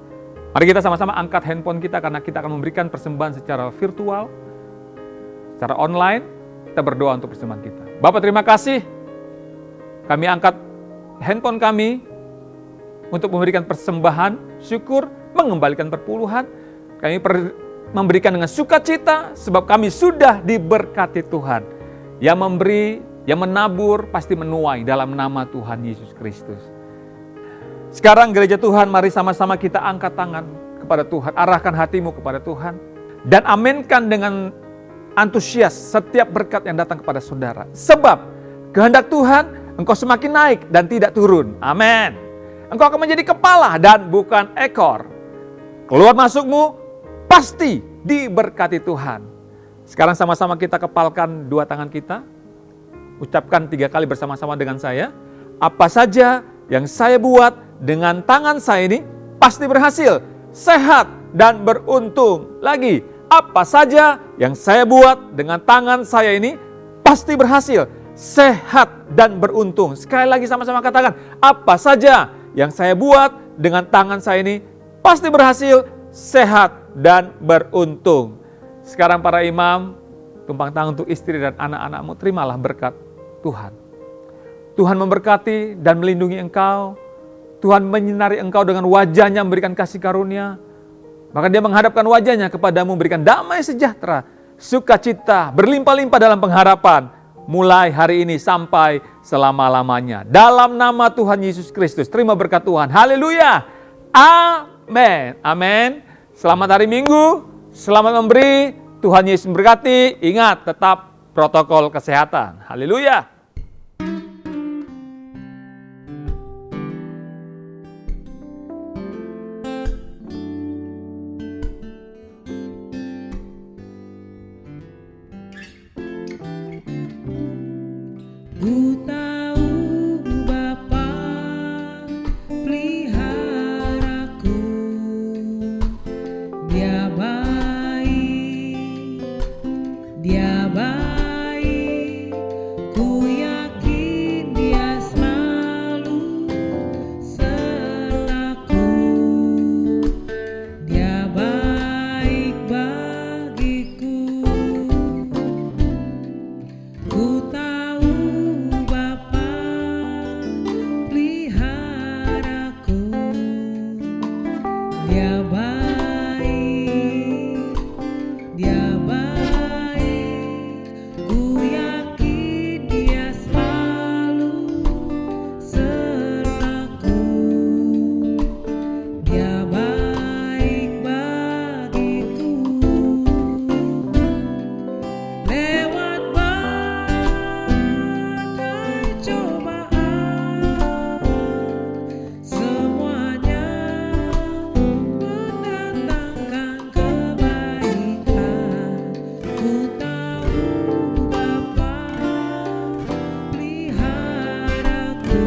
Mari kita sama-sama angkat handphone kita karena kita akan memberikan persembahan secara virtual, secara online. Kita berdoa untuk persembahan kita. Bapak terima kasih. Kami angkat handphone kami untuk memberikan persembahan, syukur, mengembalikan perpuluhan. Kami memberikan dengan sukacita sebab kami sudah diberkati Tuhan. Yang memberi, yang menabur pasti menuai dalam nama Tuhan Yesus Kristus. Sekarang gereja Tuhan, mari sama-sama kita angkat tangan kepada Tuhan. Arahkan hatimu kepada Tuhan. Dan aminkan dengan antusias setiap berkat yang datang kepada saudara. Sebab kehendak Tuhan, engkau semakin naik dan tidak turun. Amin. Engkau akan menjadi kepala dan bukan ekor. Keluar masukmu pasti diberkati Tuhan. Sekarang sama-sama kita kepalkan dua tangan kita. Ucapkan 3 kali bersama-sama dengan saya. Apa saja yang saya buat dengan tangan saya ini pasti berhasil. Sehat dan beruntung. Lagi, apa saja yang saya buat dengan tangan saya ini pasti berhasil. Sehat dan beruntung. Sekali lagi sama-sama katakan, apa saja yang saya buat dengan tangan saya ini pasti berhasil, sehat dan beruntung. Sekarang para imam, tumpang tangan untuk istri dan anak-anakmu, terimalah berkat Tuhan. Tuhan memberkati dan melindungi engkau. Tuhan menyinari engkau dengan wajahnya, memberikan kasih karunia. Maka dia menghadapkan wajahnya kepadamu, memberikan damai sejahtera, sukacita, berlimpah-limpah dalam pengharapan. Mulai hari ini sampai selama-lamanya. Dalam nama Tuhan Yesus Kristus, terima berkat Tuhan. Haleluya. Amin. Amin. Selamat hari Minggu. Selamat memberi. Tuhan Yesus memberkati. Ingat, tetap protokol kesehatan. Haleluya. Ku tahu Bapa peliharaku, Dia baik, Dia baik. Ku yakin Dia selalu sertaku. Dia baik bagiku. Ku tahu Bapa peliharaku, Dia baik, Dia baik. Ku yakin Dia selalu sertaku. Dia baik bagiku. Lewat badai cobaan, semuanya mendatangkan kebaikan. Ku tahu Bapa peliharaku,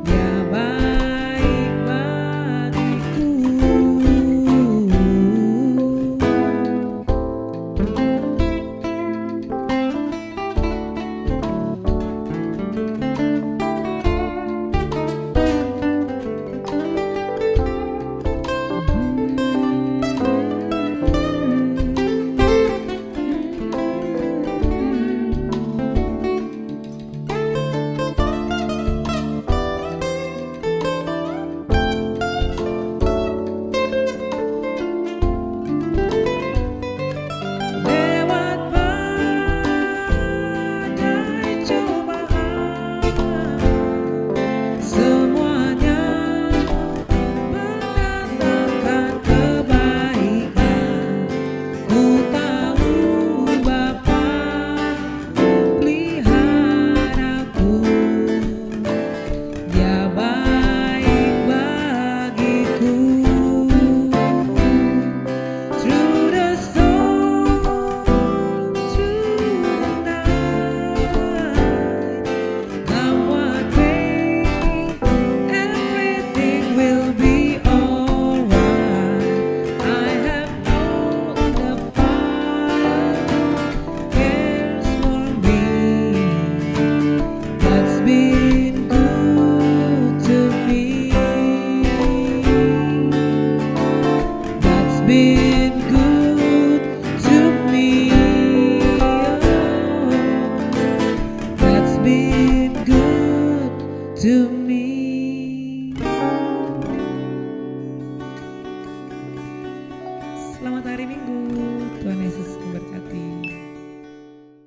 Dia baik bagiku. Lewat badai cobaan, semuanya mendatangkan kebaikan. Ku tahu Bapa peliharaku, Dia baik bagiku. Through the storm, through the night, now what pain, everything will be alright. I have known the Father cares for me. God's been good to me. God's been